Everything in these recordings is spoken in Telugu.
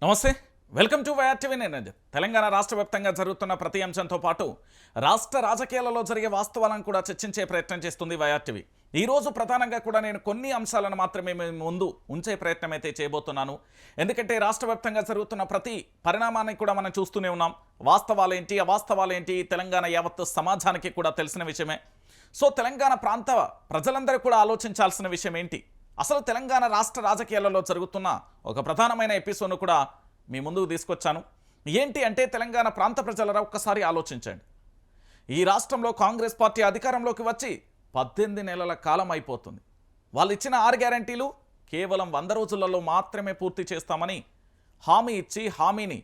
నమస్తే, వెల్కమ్ టు వైఆర్ టీవీ. నేను రంజిత్. తెలంగాణ రాష్ట్ర వ్యాప్తంగా జరుగుతున్న ప్రతి అంశంతో పాటు రాష్ట్ర రాజకీయాలలో జరిగే వాస్తవాలను కూడా చర్చించే ప్రయత్నం చేస్తుంది వైఆర్ టీవీ. ఈ రోజు ప్రధానంగా కూడా నేను కొన్ని అంశాలను మాత్రమే ముందు ఉంచే ప్రయత్నం అయితే చేయబోతున్నాను. ఎందుకంటే రాష్ట్ర వ్యాప్తంగా జరుగుతున్న ప్రతి పరిణామాన్ని కూడా మనం చూస్తూనే ఉన్నాం. వాస్తవాలేంటి, అవాస్తవాలేంటి తెలంగాణ యావత్తు సమాజానికి కూడా తెలిసిన విషయమే. సో తెలంగాణ ప్రాంత ప్రజలందరూ కూడా ఆలోచించాల్సిన విషయం ఏంటి, అసలు తెలంగాణ రాష్ట్ర రాజకీయాలలో జరుగుతున్న ఒక ప్రధానమైన ఎపిసోడ్ను కూడా మీ ముందుకు తీసుకొచ్చాను. ఏంటి అంటే, తెలంగాణ ప్రాంత ప్రజలరా ఒక్కసారి ఆలోచించండి. ఈ రాష్ట్రంలో కాంగ్రెస్ పార్టీ అధికారంలోకి వచ్చి 18 నెలల కాలం అయిపోతుంది. వాళ్ళు ఇచ్చిన 6 గ్యారంటీలు కేవలం 100 రోజులలో మాత్రమే పూర్తి చేస్తామని హామీ ఇచ్చి హామీని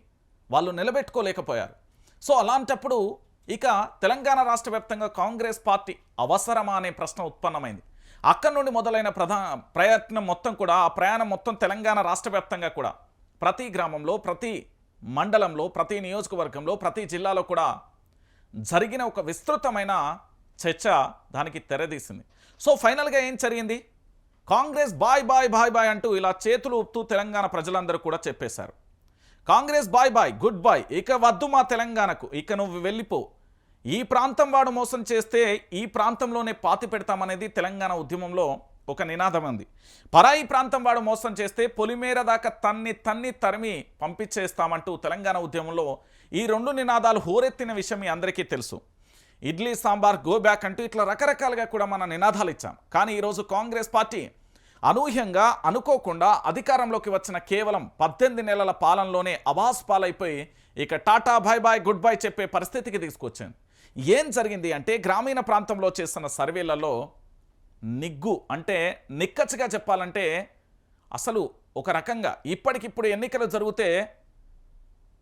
వాళ్ళు నిలబెట్టుకోలేకపోయారు. సో అలాంటప్పుడు ఇక తెలంగాణ రాష్ట్ర వ్యాప్తంగా కాంగ్రెస్ పార్టీ అవసరమా అనే ప్రశ్న ఉత్పన్నమైంది. అక్కడి నుండి మొదలైన ప్రయత్నం మొత్తం కూడా, ఆ ప్రయాణం మొత్తం తెలంగాణ రాష్ట్ర వ్యాప్తంగా కూడా ప్రతి గ్రామంలో, ప్రతి మండలంలో, ప్రతి నియోజకవర్గంలో, ప్రతి జిల్లాలో కూడా జరిగిన ఒక విస్తృతమైన చర్చ దానికి తెరదీసింది. సో ఫైనల్గా ఏం జరిగింది, Congress bye bye bye bye అంటూ ఇలా చేతులు ఊపుతూ తెలంగాణ ప్రజలందరూ కూడా చెప్పేశారు. Congress bye bye, good bye, ఇక వద్దు మా తెలంగాణకు, ఇక నువ్వు వెళ్ళిపో, ఈ ప్రాంతం వాడు మోసం చేస్తే ఈ ప్రాంతంలోనే పాతి పెడతామనేది తెలంగాణ ఉద్యమంలో ఒక నినాదం ఉంది. పరాయి ప్రాంతం వాడు మోసం చేస్తే పొలిమేర దాకా తన్ని తరిమి పంపించేస్తామంటూ తెలంగాణ ఉద్యమంలో ఈ 2 నినాదాలు హోరెత్తిన విషయం మీ అందరికీ తెలుసు. ఇడ్లీ సాంబార్ గో బ్యాక్ అంటూ ఇట్లా రకరకాలుగా కూడా మన నినాదాలు ఇచ్చాం. కానీ ఈరోజు కాంగ్రెస్ పార్టీ అనూహ్యంగా, అనుకోకుండా అధికారంలోకి వచ్చిన కేవలం 18 నెలల పాలనలోనే అవాస్ పాలైపోయి ఇక tata bye bye good bye చెప్పే పరిస్థితికి తీసుకొచ్చింది. ఏం జరిగింది అంటే, గ్రామీణ ప్రాంతంలో చేస్తున్న సర్వేలలో నిగ్గు అంటే, నిక్కచ్చిగా చెప్పాలంటే అసలు ఒక రకంగా ఇప్పటికిప్పుడు ఎన్నికలు జరిగితే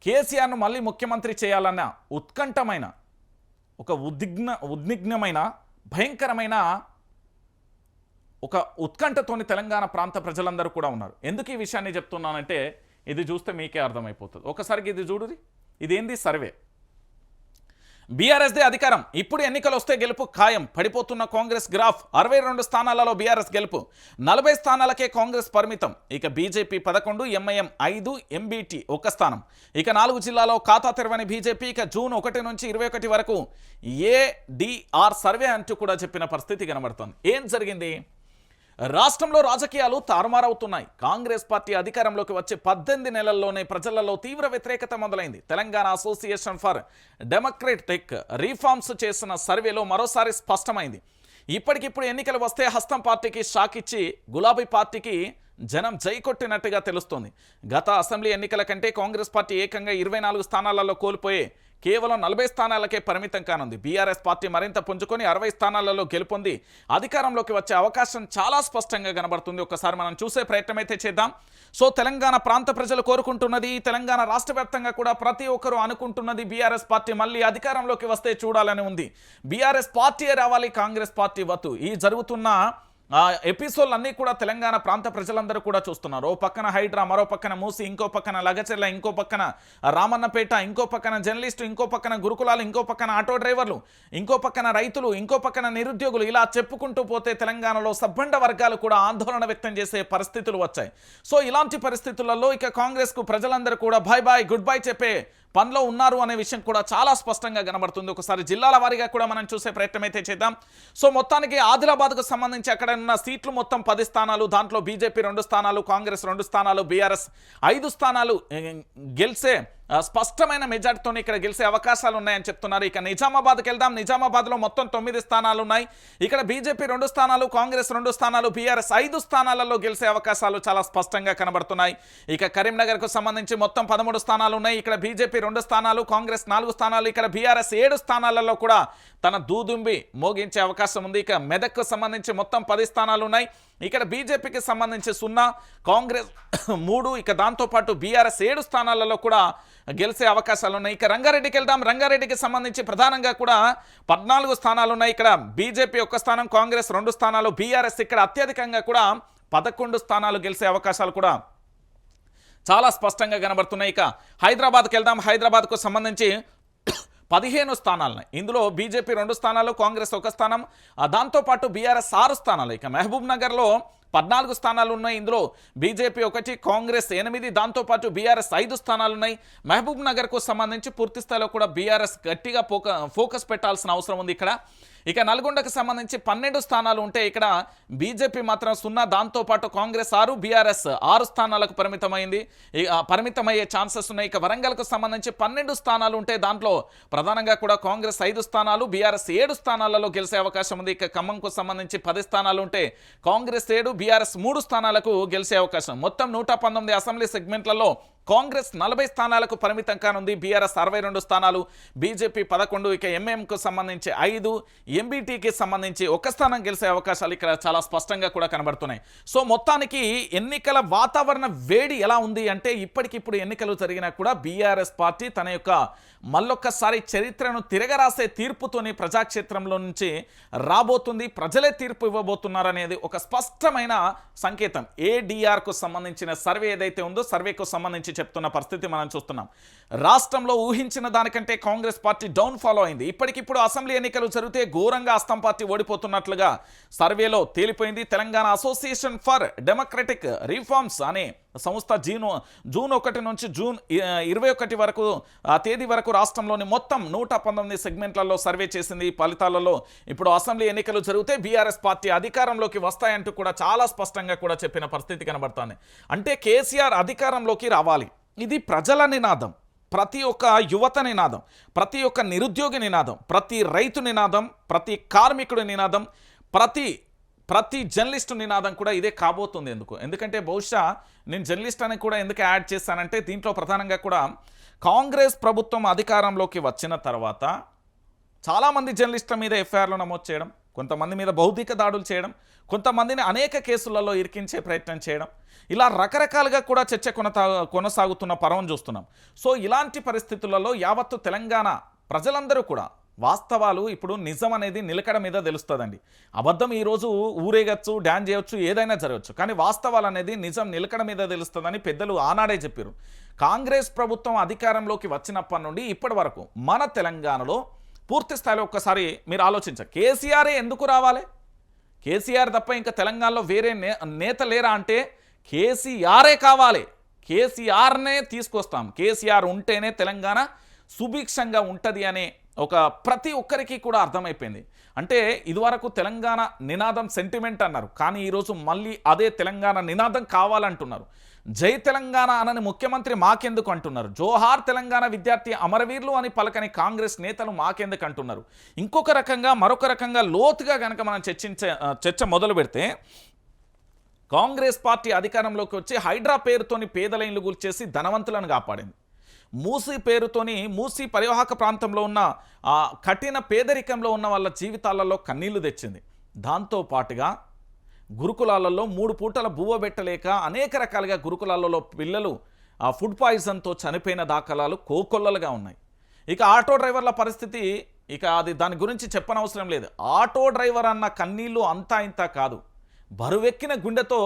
కేసీఆర్ను మళ్ళీ ముఖ్యమంత్రి చేయాలన్న ఉత్కంఠమైన, ఒక ఉద్విగ్నమైన, భయంకరమైన ఒక ఉత్కంఠతోని తెలంగాణ ప్రాంత ప్రజలందరూ కూడా ఉన్నారు. ఎందుకు ఈ విషయాన్ని చెప్తున్నానంటే, ఇది చూస్తే మీకే అర్థమైపోతుంది. ఒకసారికి ఇది చూడుది, ఇదేంది సర్వే. బీఆర్ఎస్దే అధికారం, ఇప్పుడు ఎన్నికలు వస్తే గెలుపు ఖాయం, పడిపోతున్న కాంగ్రెస్ గ్రాఫ్, 62 స్థానాలలో బీఆర్ఎస్ గెలుపు, 40 స్థానాలకే కాంగ్రెస్ పరిమితం. ఇక బీజేపీ 11, ఎంఐఎం 5, ఎంబీటీ 1 స్థానం. ఇక 4 జిల్లాలో ఖాతా తెరవని బీజేపీ ఇక జూన్ 1 నుంచి 21 వరకు ఏడీఆర్ సర్వే అంటూ కూడా చెప్పిన పరిస్థితి కనబడుతుంది. ఏం జరిగింది, రాష్ట్రంలో రాజకీయాలు తారుమారవుతున్నాయి. కాంగ్రెస్ పార్టీ అధికారంలోకి వచ్చి 18 నెలల్లోనే ప్రజలలో తీవ్ర వ్యతిరేకత మొదలైంది. Telangana association for democratic reforms చేసిన సర్వేలో మరోసారి స్పష్టమైంది. ఇప్పటికిప్పుడు ఎన్నికలు వస్తే హస్తం పార్టీకి షాక్ ఇచ్చి గులాబీ పార్టీకి జనం జై కొట్టినట్టుగా తెలుస్తోంది. గత అసెంబ్లీ ఎన్నికల కంటే కాంగ్రెస్ పార్టీ ఏకంగా 24 స్థానాలలో కోల్పోయే కేవలం 40 స్థానాలకే పరిమితం కానుంది. బీఆర్ఎస్ పార్టీ మరింత పుంజుకొని 60 స్థానాలలో గెలుపొంది అధికారంలోకి వచ్చే అవకాశం చాలా స్పష్టంగా కనబడుతుంది. ఒకసారి మనం చూసే ప్రయత్నం అయితే చేద్దాం. సో తెలంగాణ ప్రాంత ప్రజలు కోరుకుంటున్నది, తెలంగాణ రాష్ట్ర వ్యాప్తంగా కూడా ప్రతి ఒక్కరూ అనుకుంటున్నది, బీఆర్ఎస్ పార్టీ మళ్ళీ అధికారంలోకి వస్తే చూడాలని ఉంది. బీఆర్ఎస్ పార్టీ రావాలి, కాంగ్రెస్ పార్టీ వద్దు. ఈ జరుగుతున్న ఎపిసోడ్లు అన్నీ కూడా తెలంగాణ ప్రాంత ప్రజలందరూ కూడా చూస్తున్నారు. ఓ పక్కన హైడ్రా, మరో పక్కన మూసి, ఇంకో పక్కన లగచెర్ల, ఇంకో పక్కన రామన్నపేట, ఇంకో పక్కన జర్నలిస్టు, ఇంకో పక్కన గురుకులాలు, ఇంకో పక్కన ఆటో డ్రైవర్లు, ఇంకో పక్కన రైతులు, ఇంకో పక్కన నిరుద్యోగులు, ఇలా చెప్పుకుంటూ పోతే తెలంగాణలో సబ్బండ వర్గాలు కూడా ఆందోళన వ్యక్తం చేసే పరిస్థితులు వచ్చాయి. సో ఇలాంటి పరిస్థితులలో ఇక కాంగ్రెస్కు ప్రజలందరూ కూడా బాయ్ బాయ్ గుడ్ బాయ్ చెప్పే పనిలో ఉన్నారు అనే విషయం కూడా చాలా స్పష్టంగా కనబడుతుంది. ఒకసారి జిల్లాల వారీగా కూడా మనం చూసే ప్రయత్నం అయితే చేద్దాం. సో మొత్తానికి ఆదిలాబాద్కు సంబంధించి అక్కడ ఉన్న సీట్లు మొత్తం 10 స్థానాలు, దాంట్లో బీజేపీ 2 స్థానాలు, కాంగ్రెస్ 2 స్థానాలు, బీఆర్ఎస్ 5 స్థానాలు గెలిచే స్పష్టమైన మెజార్టీతో ఇక్కడ గెలిచే అవకాశాలు ఉన్నాయని చెప్తున్నారు. ఇక నిజామాబాద్కి వెళ్దాం. నిజామాబాద్లో మొత్తం 9 స్థానాలు ఉన్నాయి. ఇక్కడ బీజేపీ 2 స్థానాలు, కాంగ్రెస్ 2 స్థానాలు, బీఆర్ఎస్ 5 స్థానాలలో గెలిచే అవకాశాలు చాలా స్పష్టంగా కనబడుతున్నాయి. ఇక కరీంనగర్కు సంబంధించి మొత్తం 13 స్థానాలు ఉన్నాయి. ఇక్కడ బీజేపీ 2 స్థానాలు, కాంగ్రెస్ 4 స్థానాలు, ఇక్కడ బీఆర్ఎస్ 7 స్థానాలలో కూడా తన దూదుంబి మోగించే అవకాశం ఉంది. ఇక మెదక్కు సంబంధించి మొత్తం 10 స్థానాలు ఉన్నాయి. ఇక్కడ బీజేపీకి సంబంధించి 0, కాంగ్రెస్ 3, ఇక దాంతోపాటు బీఆర్ఎస్ 7 స్థానాలలో కూడా గెలిచే అవకాశాలు ఉన్నాయి. ఇక రంగారెడ్డికి వెళ్దాం. రంగారెడ్డికి సంబంధించి ప్రధానంగా కూడా 14 స్థానాలు ఉన్నాయి. ఇక్కడ బీజేపీ 1 స్థానం, కాంగ్రెస్ 2 స్థానాలు, బీఆర్ఎస్ ఇక్కడ అత్యధికంగా కూడా 11 స్థానాలు గెలిచే అవకాశాలు కూడా చాలా స్పష్టంగా కనబడుతున్నాయి. ఇక హైదరాబాద్కి వెళ్దాం. హైదరాబాద్కు సంబంధించి 15 స్థానాలున్నాయి. ఇందులో బీజేపీ 2 స్థానాలు, కాంగ్రెస్ 1 స్థానం, దాంతోపాటు బీఆర్ఎస్ 6 స్థానాలు. ఇక మహబూబ్ నగర్లో 14 స్థానాలు ఉన్నాయి. ఇందులో బీజేపీ 1, కాంగ్రెస్ 8, దాంతోపాటు బీఆర్ఎస్ 5 స్థానాలు ఉన్నాయి. మహబూబ్ నగర్కు సంబంధించి పూర్తి స్థాయిలో కూడా బీఆర్ఎస్ గట్టిగా ఫోకస్ పెట్టాల్సిన అవసరం ఉంది ఇక్కడ. ఇక నల్గొండకు సంబంధించి 12 స్థానాలు ఉంటే ఇక్కడ బీజేపీ మాత్రం 0, దాంతోపాటు కాంగ్రెస్ 6, బీఆర్ఎస్ 6 స్థానాలకు పరిమితమయ్యే ఛాన్సెస్ ఉన్నాయి. ఇక వరంగల్కు సంబంధించి 12 స్థానాలు ఉంటే దాంట్లో ప్రధానంగా కూడా కాంగ్రెస్ 5 స్థానాలు, బీఆర్ఎస్ 7 స్థానాలలో గెలిచే అవకాశం ఉంది. ఇక ఖమ్మంకు సంబంధించి 10 స్థానాలు ఉంటే కాంగ్రెస్ 7, బీఆర్ఎస్ 3 స్థానాలకు గెలిచే అవకాశం. మొత్తం 119 అసెంబ్లీ సెగ్మెంట్లలో కాంగ్రెస్ 40 స్థానాలకు పరిమితం కానుంది. బీఆర్ఎస్ 62 స్థానాలు, బీజేపీ 11, ఇక ఎంఎంకు సంబంధించి 5, ఎంబీటీకి సంబంధించి 1 స్థానం గెలిచే అవకాశాలు ఇక్కడ చాలా స్పష్టంగా కూడా కనబడుతున్నాయి. సో మొత్తానికి ఎన్నికల వాతావరణ వేడి ఎలా ఉంది అంటే ఇప్పటికిప్పుడు ఎన్నికలు జరిగినా కూడా బీఆర్ఎస్ పార్టీ తన యొక్క మళ్ళొక్కసారి చరిత్రను తిరగరాసే తీర్పుతోని ప్రజాక్షేత్రంలో నుంచి రాబోతుంది. ప్రజలే తీర్పు ఇవ్వబోతున్నారనేది ఒక స్పష్టమైన సంకేతం. ఏడీఆర్కు సంబంధించిన సర్వే ఏదైతే ఉందో సర్వేకు సంబంధించి చెప్తున్న పరిస్థితి మనం చూస్తున్నాం. రాష్ట్రంలో ఊహించిన దానికంటే కాంగ్రెస్ పార్టీ డౌన్ ఫాలో అయింది. ఇప్పటికిప్పుడు అసెంబ్లీ ఎన్నికలు జరిగితే ఘోరంగా అస్తం పార్టీ ఓడిపోతున్నట్లుగా సర్వేలో తేలిపోయింది. Telangana association for democratic reforms అనే సంస్థ జూన్ 1 నుంచి జూన్ 21 వరకు తేదీ వరకు రాష్ట్రంలోని మొత్తం 119 సెగ్మెంట్లలో సర్వే చేసింది. ఫలితాలలో ఇప్పుడు అసెంబ్లీ ఎన్నికలు జరిగితే బీఆర్ఎస్ పార్టీ అధికారంలోకి వస్తాయంటూ కూడా చాలా స్పష్టంగా కూడా చెప్పిన పరిస్థితి కనబడుతోంది. అంటే కేసీఆర్ అధికారంలోకి రావాలి, ఇది ప్రజల నినాదం, ప్రతి ఒక్క యువత నినాదం, ప్రతి ఒక్క నిరుద్యోగి నినాదం, ప్రతి రైతు నినాదం, ప్రతి కార్మికుడి నినాదం, ప్రతి జర్నలిస్టు నినాదం కూడా ఇదే కాబోతుంది. ఎందుకంటే బహుశా నేను జర్నలిస్ట్ అని కూడా ఎందుకు యాడ్ చేశానంటే దీంట్లో ప్రధానంగా కూడా కాంగ్రెస్ ప్రభుత్వం అధికారంలోకి వచ్చిన తర్వాత చాలామంది జర్నలిస్టుల మీద ఎఫ్ఐఆర్లు నమోదు చేయడం, కొంతమంది మీద భౌతిక దాడులు చేయడం, కొంతమందిని అనేక కేసులలో ఇరికించే ప్రయత్నం చేయడం, ఇలా రకరకాలుగా కూడా చర్చ కొనసాగుతున్న పర్వం చూస్తున్నాం. సో ఇలాంటి పరిస్థితులలో యావత్తు తెలంగాణ ప్రజలందరూ కూడా వాస్తవాలు ఇప్పుడు నిజం అనేది నిలకడ మీద తెలుస్తుందండి. అబద్ధం ఈరోజు ఊరేగచ్చు, డ్యాన్ చేయొచ్చు, ఏదైనా జరగచ్చు, కానీ వాస్తవాలు అనేది నిజం నిలకడ మీద తెలుస్తుందని పెద్దలు ఆనాడే చెప్పారు. కాంగ్రెస్ ప్రభుత్వం అధికారంలోకి వచ్చినప్పటి నుండి ఇప్పటి వరకు మన తెలంగాణలో పూర్తి స్థాయిలో ఒక్కసారి మీరు ఆలోచించారు, కేసీఆరే ఎందుకు రావాలి, కేసీఆర్ తప్ప ఇంకా తెలంగాణలో వేరే నేత లేరా అంటే కేసీఆరే కావాలి, కేసీఆర్నే తీసుకొస్తాం, కేసీఆర్ ఉంటేనే తెలంగాణ సుభిక్షంగా ఉంటుంది అనే ఒక ప్రతి ఒక్కరికి కూడా అర్థమైపోయింది. అంటే ఇదివరకు తెలంగాణ నినాదం సెంటిమెంట్ అన్నారు, కానీ ఈరోజు మళ్ళీ అదే తెలంగాణ నినాదం కావాలంటున్నారు. జై తెలంగాణ అనని ముఖ్యమంత్రి మాకెందుకు అంటున్నారు, జోహార్ తెలంగాణ విద్యార్థి అమరవీరులు అని పలకని కాంగ్రెస్ నేతలు మాకెందుకు అంటున్నారు. ఇంకొక రకంగా మరొక రకంగా లోతుగా కనుక మనం చర్చ మొదలు పెడితే కాంగ్రెస్ పార్టీ అధికారంలోకి వచ్చి హైడ్రా పేరుతోని పేదల ఇళ్లు కూల్చేసి ధనవంతులను కాపాడింది. మూసీ పేరుతోని మూసీ పరివాహక ప్రాంతంలో ఉన్న కఠిన పేదరికంలో ఉన్న వాళ్ళ జీవితాలలో కన్నీళ్లు తెచ్చింది. దాంతోపాటుగా గురుకులాలలో 3 పూటల బువ్వ పెట్టలేక అనేక రకాలుగా గురుకులాలలో పిల్లలు ఫుడ్ పాయిజన్తో చనిపోయిన దాఖలాలు కోకొల్లలుగా ఉన్నాయి. ఇక ఆటో డ్రైవర్ల పరిస్థితి ఇక దాని గురించి చెప్పనవసరం లేదు. ఆటో డ్రైవర్ అన్న కన్నీళ్లు అంతా ఇంత కాదు, బరువెక్కిన గుండెతో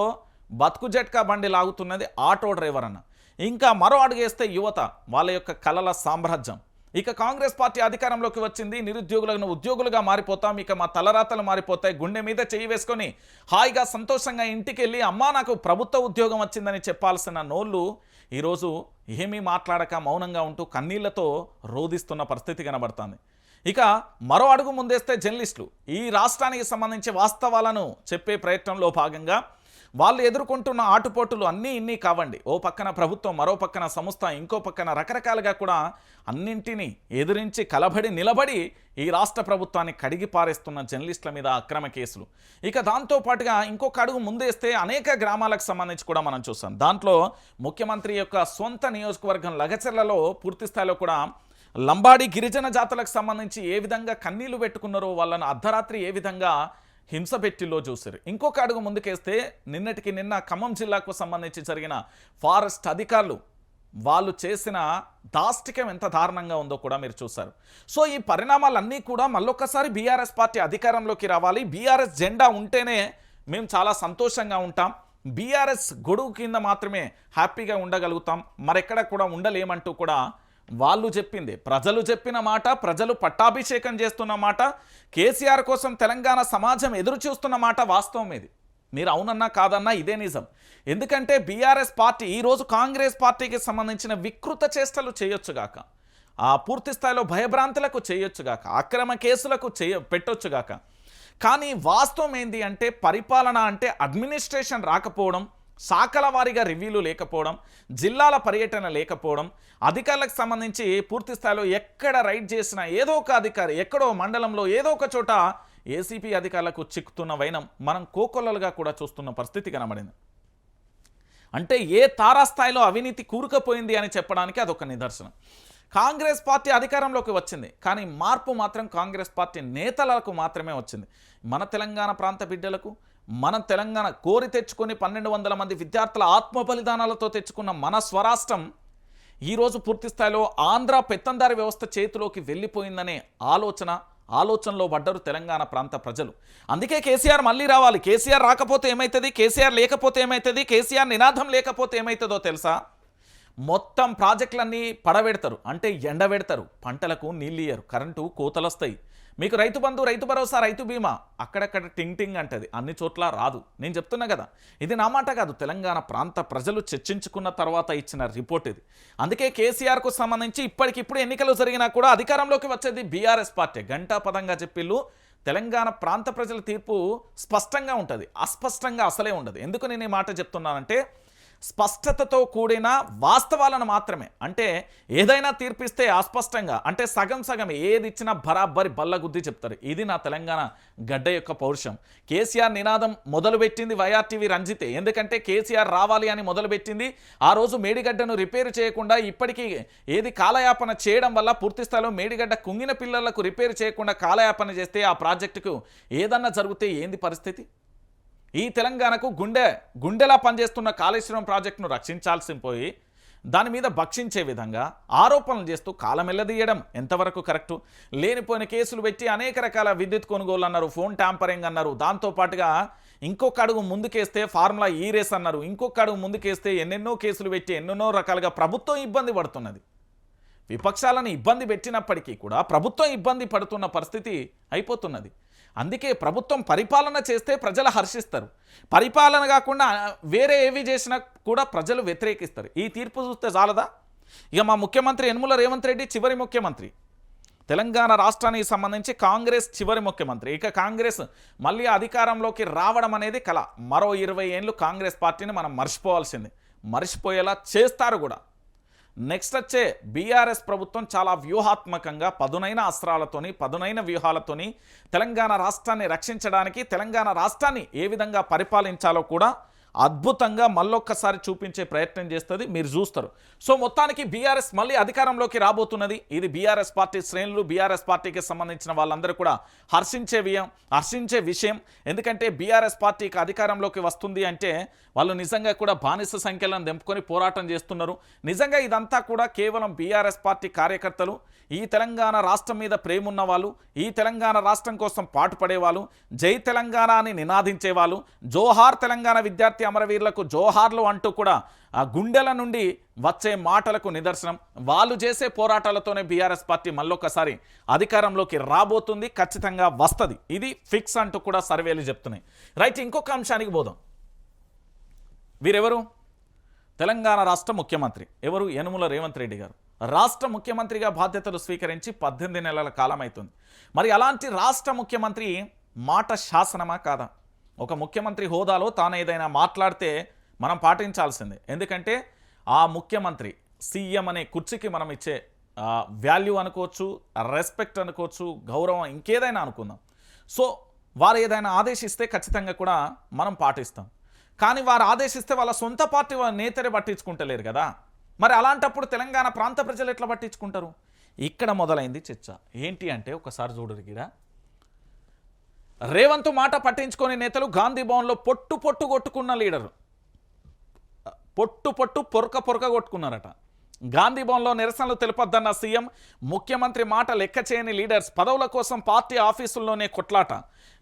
బతుకు జట్కా బండి లాగుతున్నది ఆటో డ్రైవర్ అన్న. ఇంకా మరో అడుగేస్తే యువత, వాళ్ళ యొక్క కలల సామ్రాజ్యం. ఇక కాంగ్రెస్ పార్టీ అధికారంలోకి వచ్చింది, నిరుద్యోగులను ఉద్యోగులుగా మారిపోతాం, ఇక మా తలరాతలు మారిపోతాయి, గుండె మీద చేయి వేసుకొని హాయిగా సంతోషంగా ఇంటికి వెళ్ళి అమ్మా నాకు ప్రభుత్వ ఉద్యోగం వచ్చిందని చెప్పాల్సిన నోళ్ళు ఈరోజు ఏమీ మాట్లాడక మౌనంగా ఉంటూ కన్నీళ్లతో రోధిస్తున్న పరిస్థితి కనబడుతుంది. ఇక మరో అడుగు ముందేస్తే జర్నలిస్టులు ఈ రాష్ట్రానికి సంబంధించి వాస్తవాలను చెప్పే ప్రయత్నంలో భాగంగా వాళ్ళు ఎదుర్కొంటున్న ఆటుపోటులు అన్నీ ఇన్ని కావండి. ఓ పక్కన ప్రభుత్వం, మరో పక్కన సంస్థ, ఇంకో పక్కన రకరకాలుగా కూడా అన్నింటినీ ఎదిరించి కలబడి నిలబడి ఈ రాష్ట్ర ప్రభుత్వాన్ని కడిగి పారేస్తున్న జర్నలిస్టుల మీద అక్రమ కేసులు. ఇక దాంతోపాటుగా ఇంకొక అడుగు ముందేస్తే అనేక గ్రామాలకు సంబంధించి కూడా మనం చూస్తాం. దాంట్లో ముఖ్యమంత్రి యొక్క సొంత నియోజకవర్గం లగచర్లలో పూర్తి స్థాయిలో కూడా లంబాడి గిరిజన జాతులకు సంబంధించి ఏ విధంగా కన్నీళ్లు పెట్టుకున్నారో, వాళ్ళను అర్ధరాత్రి ఏ విధంగా హింస పెట్టిలో చూశారు. ఇంకొక అడుగు ముందుకేస్తే నిన్న ఖమ్మం జిల్లాకు సంబంధించి జరిగిన ఫారెస్ట్ అధికారులు వాళ్ళు చేసిన దాష్టికం ఎంత దారుణంగా ఉందో కూడా మీరు చూశారు. సో ఈ పరిణామాలన్నీ కూడా మళ్ళొక్కసారి బీఆర్ఎస్ పార్టీ అధికారంలోకి రావాలి, బీఆర్ఎస్ జెండా ఉంటేనే మేము చాలా సంతోషంగా ఉంటాం, బీఆర్ఎస్ గొడుగు కింద మాత్రమే హ్యాపీగా ఉండగలుగుతాం, మరెక్కడ కూడా ఉండలేమంటూ కూడా వాళ్ళు చెప్పింది, ప్రజలు చెప్పిన మాట, ప్రజలు పట్టాభిషేకం చేస్తున్న మాట, కేసీఆర్ కోసం తెలంగాణ సమాజం ఎదురు చూస్తున్న మాట వాస్తవం ఇది. మీరు అవునన్నా కాదన్నా ఇదే నిజం. ఎందుకంటే బీఆర్ఎస్ పార్టీ ఈరోజు కాంగ్రెస్ పార్టీకి సంబంధించిన వికృత చేష్టలు చేయొచ్చుగాక, ఆ పూర్తి స్థాయిలో భయభ్రాంతులకు చేయొచ్చుగాక, అక్రమ కేసులకు పెట్టొచ్చుగాక. కానీ వాస్తవం ఏంటి అంటే పరిపాలన అంటే అడ్మినిస్ట్రేషన్ రాకపోవడం, శాఖల వారీగా రివ్యూలు లేకపోవడం, జిల్లాల పర్యటన లేకపోవడం, అధికారులకు సంబంధించి పూర్తి స్థాయిలో ఎక్కడ రైడ్ చేసినా ఏదో ఒక అధికారి ఎక్కడో మండలంలో ఏదో ఒక చోట ఏసీపీ అధికారులకు చిక్కుతున్న వైనం మనం కోకొల్లలుగా కూడా చూస్తున్న పరిస్థితి కనబడింది. అంటే ఏ తారాస్థాయిలో అవినీతి కూరుకుపోయింది అని చెప్పడానికి అదొక నిదర్శనం. కాంగ్రెస్ పార్టీ అధికారంలోకి వచ్చింది, కానీ మార్పు మాత్రం కాంగ్రెస్ పార్టీ నేతలకు మాత్రమే వచ్చింది. మన తెలంగాణ ప్రాంత బిడ్డలకు, మన తెలంగాణ కోరి తెచ్చుకొని 1200 మంది విద్యార్థుల ఆత్మ బలిదానాలతో తెచ్చుకున్న మన స్వరాష్ట్రం ఈరోజు పూర్తి స్థాయిలో ఆంధ్ర పెత్తందారి వ్యవస్థ చేతిలోకి వెళ్ళిపోయిందనే ఆలోచనలో పడ్డారు తెలంగాణ ప్రాంత ప్రజలు. అందుకే కేసీఆర్ మళ్ళీ రావాలి. కేసీఆర్ రాకపోతే ఏమవుతుంది, కేసీఆర్ లేకపోతే ఏమవుతుంది, కేసీఆర్ నినాదం లేకపోతే ఏమవుతుందో తెలుసా? మొత్తం ప్రాజెక్టులన్నీ పడబెడతారు, అంటే ఎండబెడతారు, పంటలకు నీళ్ళు ఇయ్యరు, కరెంటు కోతలు వస్తాయి. మీకు రైతు బంధు, రైతు భరోసా, రైతు బీమా అక్కడక్కడ టింగ్ టింగ్ అంటది, అన్ని చోట్ల రాదు. నేను చెప్తున్నా కదా, ఇది నా మాట కాదు, తెలంగాణ ప్రాంత ప్రజలు చర్చించుకున్న తర్వాత ఇచ్చిన రిపోర్ట్ ఇది. అందుకే కేసీఆర్కు సంబంధించి ఇప్పటికిప్పుడు ఎన్నికలు జరిగినా కూడా అధికారంలోకి వచ్చేది బీఆర్ఎస్ పార్టీ. గంటాపదంగా చెప్పిళ్ళు తెలంగాణ ప్రాంత ప్రజల తీర్పు స్పష్టంగా ఉంటుంది, అస్పష్టంగా అసలే ఉండదు. ఎందుకు నేను ఈ మాట చెప్తున్నానంటే స్పష్టతతో కూడిన వాస్తవాలను మాత్రమే, అంటే ఏదైనా తీర్పిస్తే అస్పష్టంగా, అంటే సగం సగం ఏది ఇచ్చినా బరాబరి బల్లగుద్ది చెప్తారు. ఇది నా తెలంగాణ గడ్డ యొక్క పౌరుషం. కేసీఆర్ నినాదం మొదలుపెట్టింది వైఆర్టీవీ రంజితే. ఎందుకంటే కేసీఆర్ రావాలి అని మొదలుపెట్టింది. ఆ రోజు మేడిగడ్డను రిపేర్ చేయకుండా ఇప్పటికీ ఏది కాలయాపన చేయడం వల్ల పూర్తి స్థాయిలో మేడిగడ్డ కుంగిన పిల్లలకు రిపేర్ చేయకుండా కాలయాపన చేస్తే ఆ ప్రాజెక్టుకు ఏదన్నా జరిగితే ఏంది పరిస్థితి? ఈ తెలంగాణకు గుండెలా పనిచేస్తున్న కాళేశ్వరం ప్రాజెక్టును రక్షించాల్సి పోయి దాని మీద భక్షించే విధంగా ఆరోపణలు చేస్తూ కాలమెల్లదీయడం ఎంతవరకు కరెక్టు? లేనిపోయిన కేసులు పెట్టి అనేక రకాల విద్యుత్ కొనుగోలు అన్నారు, ఫోన్ ట్యాంపరింగ్ అన్నారు, దాంతోపాటుగా ఇంకొక అడుగు ముందుకేస్తే ఫార్ములా ఈ రేస్ అన్నారు, ఇంకొక అడుగు ముందుకేస్తే ఎన్నెన్నో కేసులు పెట్టి ఎన్నెన్నో రకాలుగా ప్రభుత్వం ఇబ్బంది పడుతున్నది. విపక్షాలను ఇబ్బంది పెట్టినప్పటికీ కూడా ప్రభుత్వం ఇబ్బంది పడుతున్న పరిస్థితి అయిపోతున్నది. అందుకే ప్రభుత్వం పరిపాలన చేస్తే ప్రజలు హర్షిస్తారు, పరిపాలన కాకుండా వేరే ఏవి చేసినా కూడా ప్రజలు వ్యతిరేకిస్తారు. ఈ తీర్పు చూస్తే చాలదా? ఇక మా ముఖ్యమంత్రి యనమల రేవంత్ రెడ్డి చివరి ముఖ్యమంత్రి, తెలంగాణ రాష్ట్రానికి సంబంధించి కాంగ్రెస్ చివరి ముఖ్యమంత్రి. ఇక కాంగ్రెస్ మళ్ళీ అధికారంలోకి రావడం అనేది కల. మరో 20 ఏళ్ళు కాంగ్రెస్ పార్టీని మనం మర్చిపోవాల్సింది, మర్చిపోయేలా చేస్తారు కూడా. నెక్స్ట్ వచ్చే బీఆర్ఎస్ ప్రభుత్వం చాలా వ్యూహాత్మకంగా పదునైన అస్త్రాలతోని, పదునైన వ్యూహాలతోని తెలంగాణ రాష్ట్రాన్ని రక్షించడానికి, తెలంగాణ రాష్ట్రాన్ని ఏ విధంగా పరిపాలించాలో కూడా అద్భుతంగా మళ్ళొక్కసారి చూపించే ప్రయత్నం చేస్తుంది, మీరు చూస్తారు. సో మొత్తానికి బీఆర్ఎస్ మళ్ళీ అధికారంలోకి రాబోతున్నది. ఇది బీఆర్ఎస్ పార్టీ శ్రేణులు, బీఆర్ఎస్ పార్టీకి సంబంధించిన వాళ్ళందరూ కూడా హర్షించే విషయం. ఎందుకంటే బీఆర్ఎస్ పార్టీకి అధికారంలోకి వస్తుంది అంటే వాళ్ళు నిజంగా కూడా బానిస సంఖ్యలను దెంపుకొని పోరాటం చేస్తున్నారు. నిజంగా ఇదంతా కూడా కేవలం బీఆర్ఎస్ పార్టీ కార్యకర్తలు, ఈ తెలంగాణ రాష్ట్రం మీద ప్రేమ ఉన్నవాళ్ళు, ఈ తెలంగాణ రాష్ట్రం కోసం పాటుపడేవాళ్ళు, జై తెలంగాణ అని నినాదించేవాళ్ళు, జోహార్ తెలంగాణ విద్యార్థి అమరవీరులకు జోహార్లు అంటూ కూడా ఆ గుండెల నుండి వచ్చే మాటలకు నిదర్శనం. వాళ్ళు చేసే పోరాటాలతోనే బీఆర్ఎస్ పార్టీ మళ్ళొకసారి అధికారంలోకి రాబోతుంది, ఖచ్చితంగా వస్తుంది, ఇది ఫిక్స్ అంటూ కూడా సర్వేలు చెప్తున్నాయి. రైట్, ఇంకొక అంశానికి పోదాం. వీరెవరు? తెలంగాణ రాష్ట్ర ముఖ్యమంత్రి ఎవరు? యనమల రేవంత్ రెడ్డి గారు. రాష్ట్ర ముఖ్యమంత్రిగా బాధ్యతలు స్వీకరించి 18 నెలల కాలం అవుతుంది. మరి అలాంటి రాష్ట్ర ముఖ్యమంత్రి మాట శాసనమా కాదా? ఒక ముఖ్యమంత్రి హోదాలో తాను ఏదైనా మాట్లాడితే మనం పాటించాల్సిందే. ఎందుకంటే ఆ ముఖ్యమంత్రి సీఎం అనే కుర్చీకి మనం ఇచ్చే వాల్యూ అనుకోవచ్చు, రెస్పెక్ట్ అనుకోవచ్చు, గౌరవం, ఇంకేదైనా అనుకుందాం. సో వారు ఏదైనా ఆదేశిస్తే ఖచ్చితంగా కూడా మనం పాటిస్తాం. కానీ వారు ఆదేశిస్తే వాళ్ళ సొంత పార్టీ నేతరే పట్టించుకుంటలేరు కదా. మరి అలాంటప్పుడు తెలంగాణ ప్రాంత ప్రజలు ఎట్లా పట్టించుకుంటారు? ఇక్కడ మొదలైంది చర్చ. ఏంటి అంటే ఒకసారి చూడరు గిరా, రేవంత్ మాట పట్టించుకొని నేతలు గాంధీ భవన్లో పొట్టు కొట్టుకున్న లీడరు, పొరక కొట్టుకున్నారట. గాంధీ భవన్లో నిరసనలు తెలుపొద్దన్న సీఎం, ముఖ్యమంత్రి మాట లెక్క చేయని లీడర్స్, పదవుల కోసం పార్టీ ఆఫీసుల్లోనే కొట్లాట.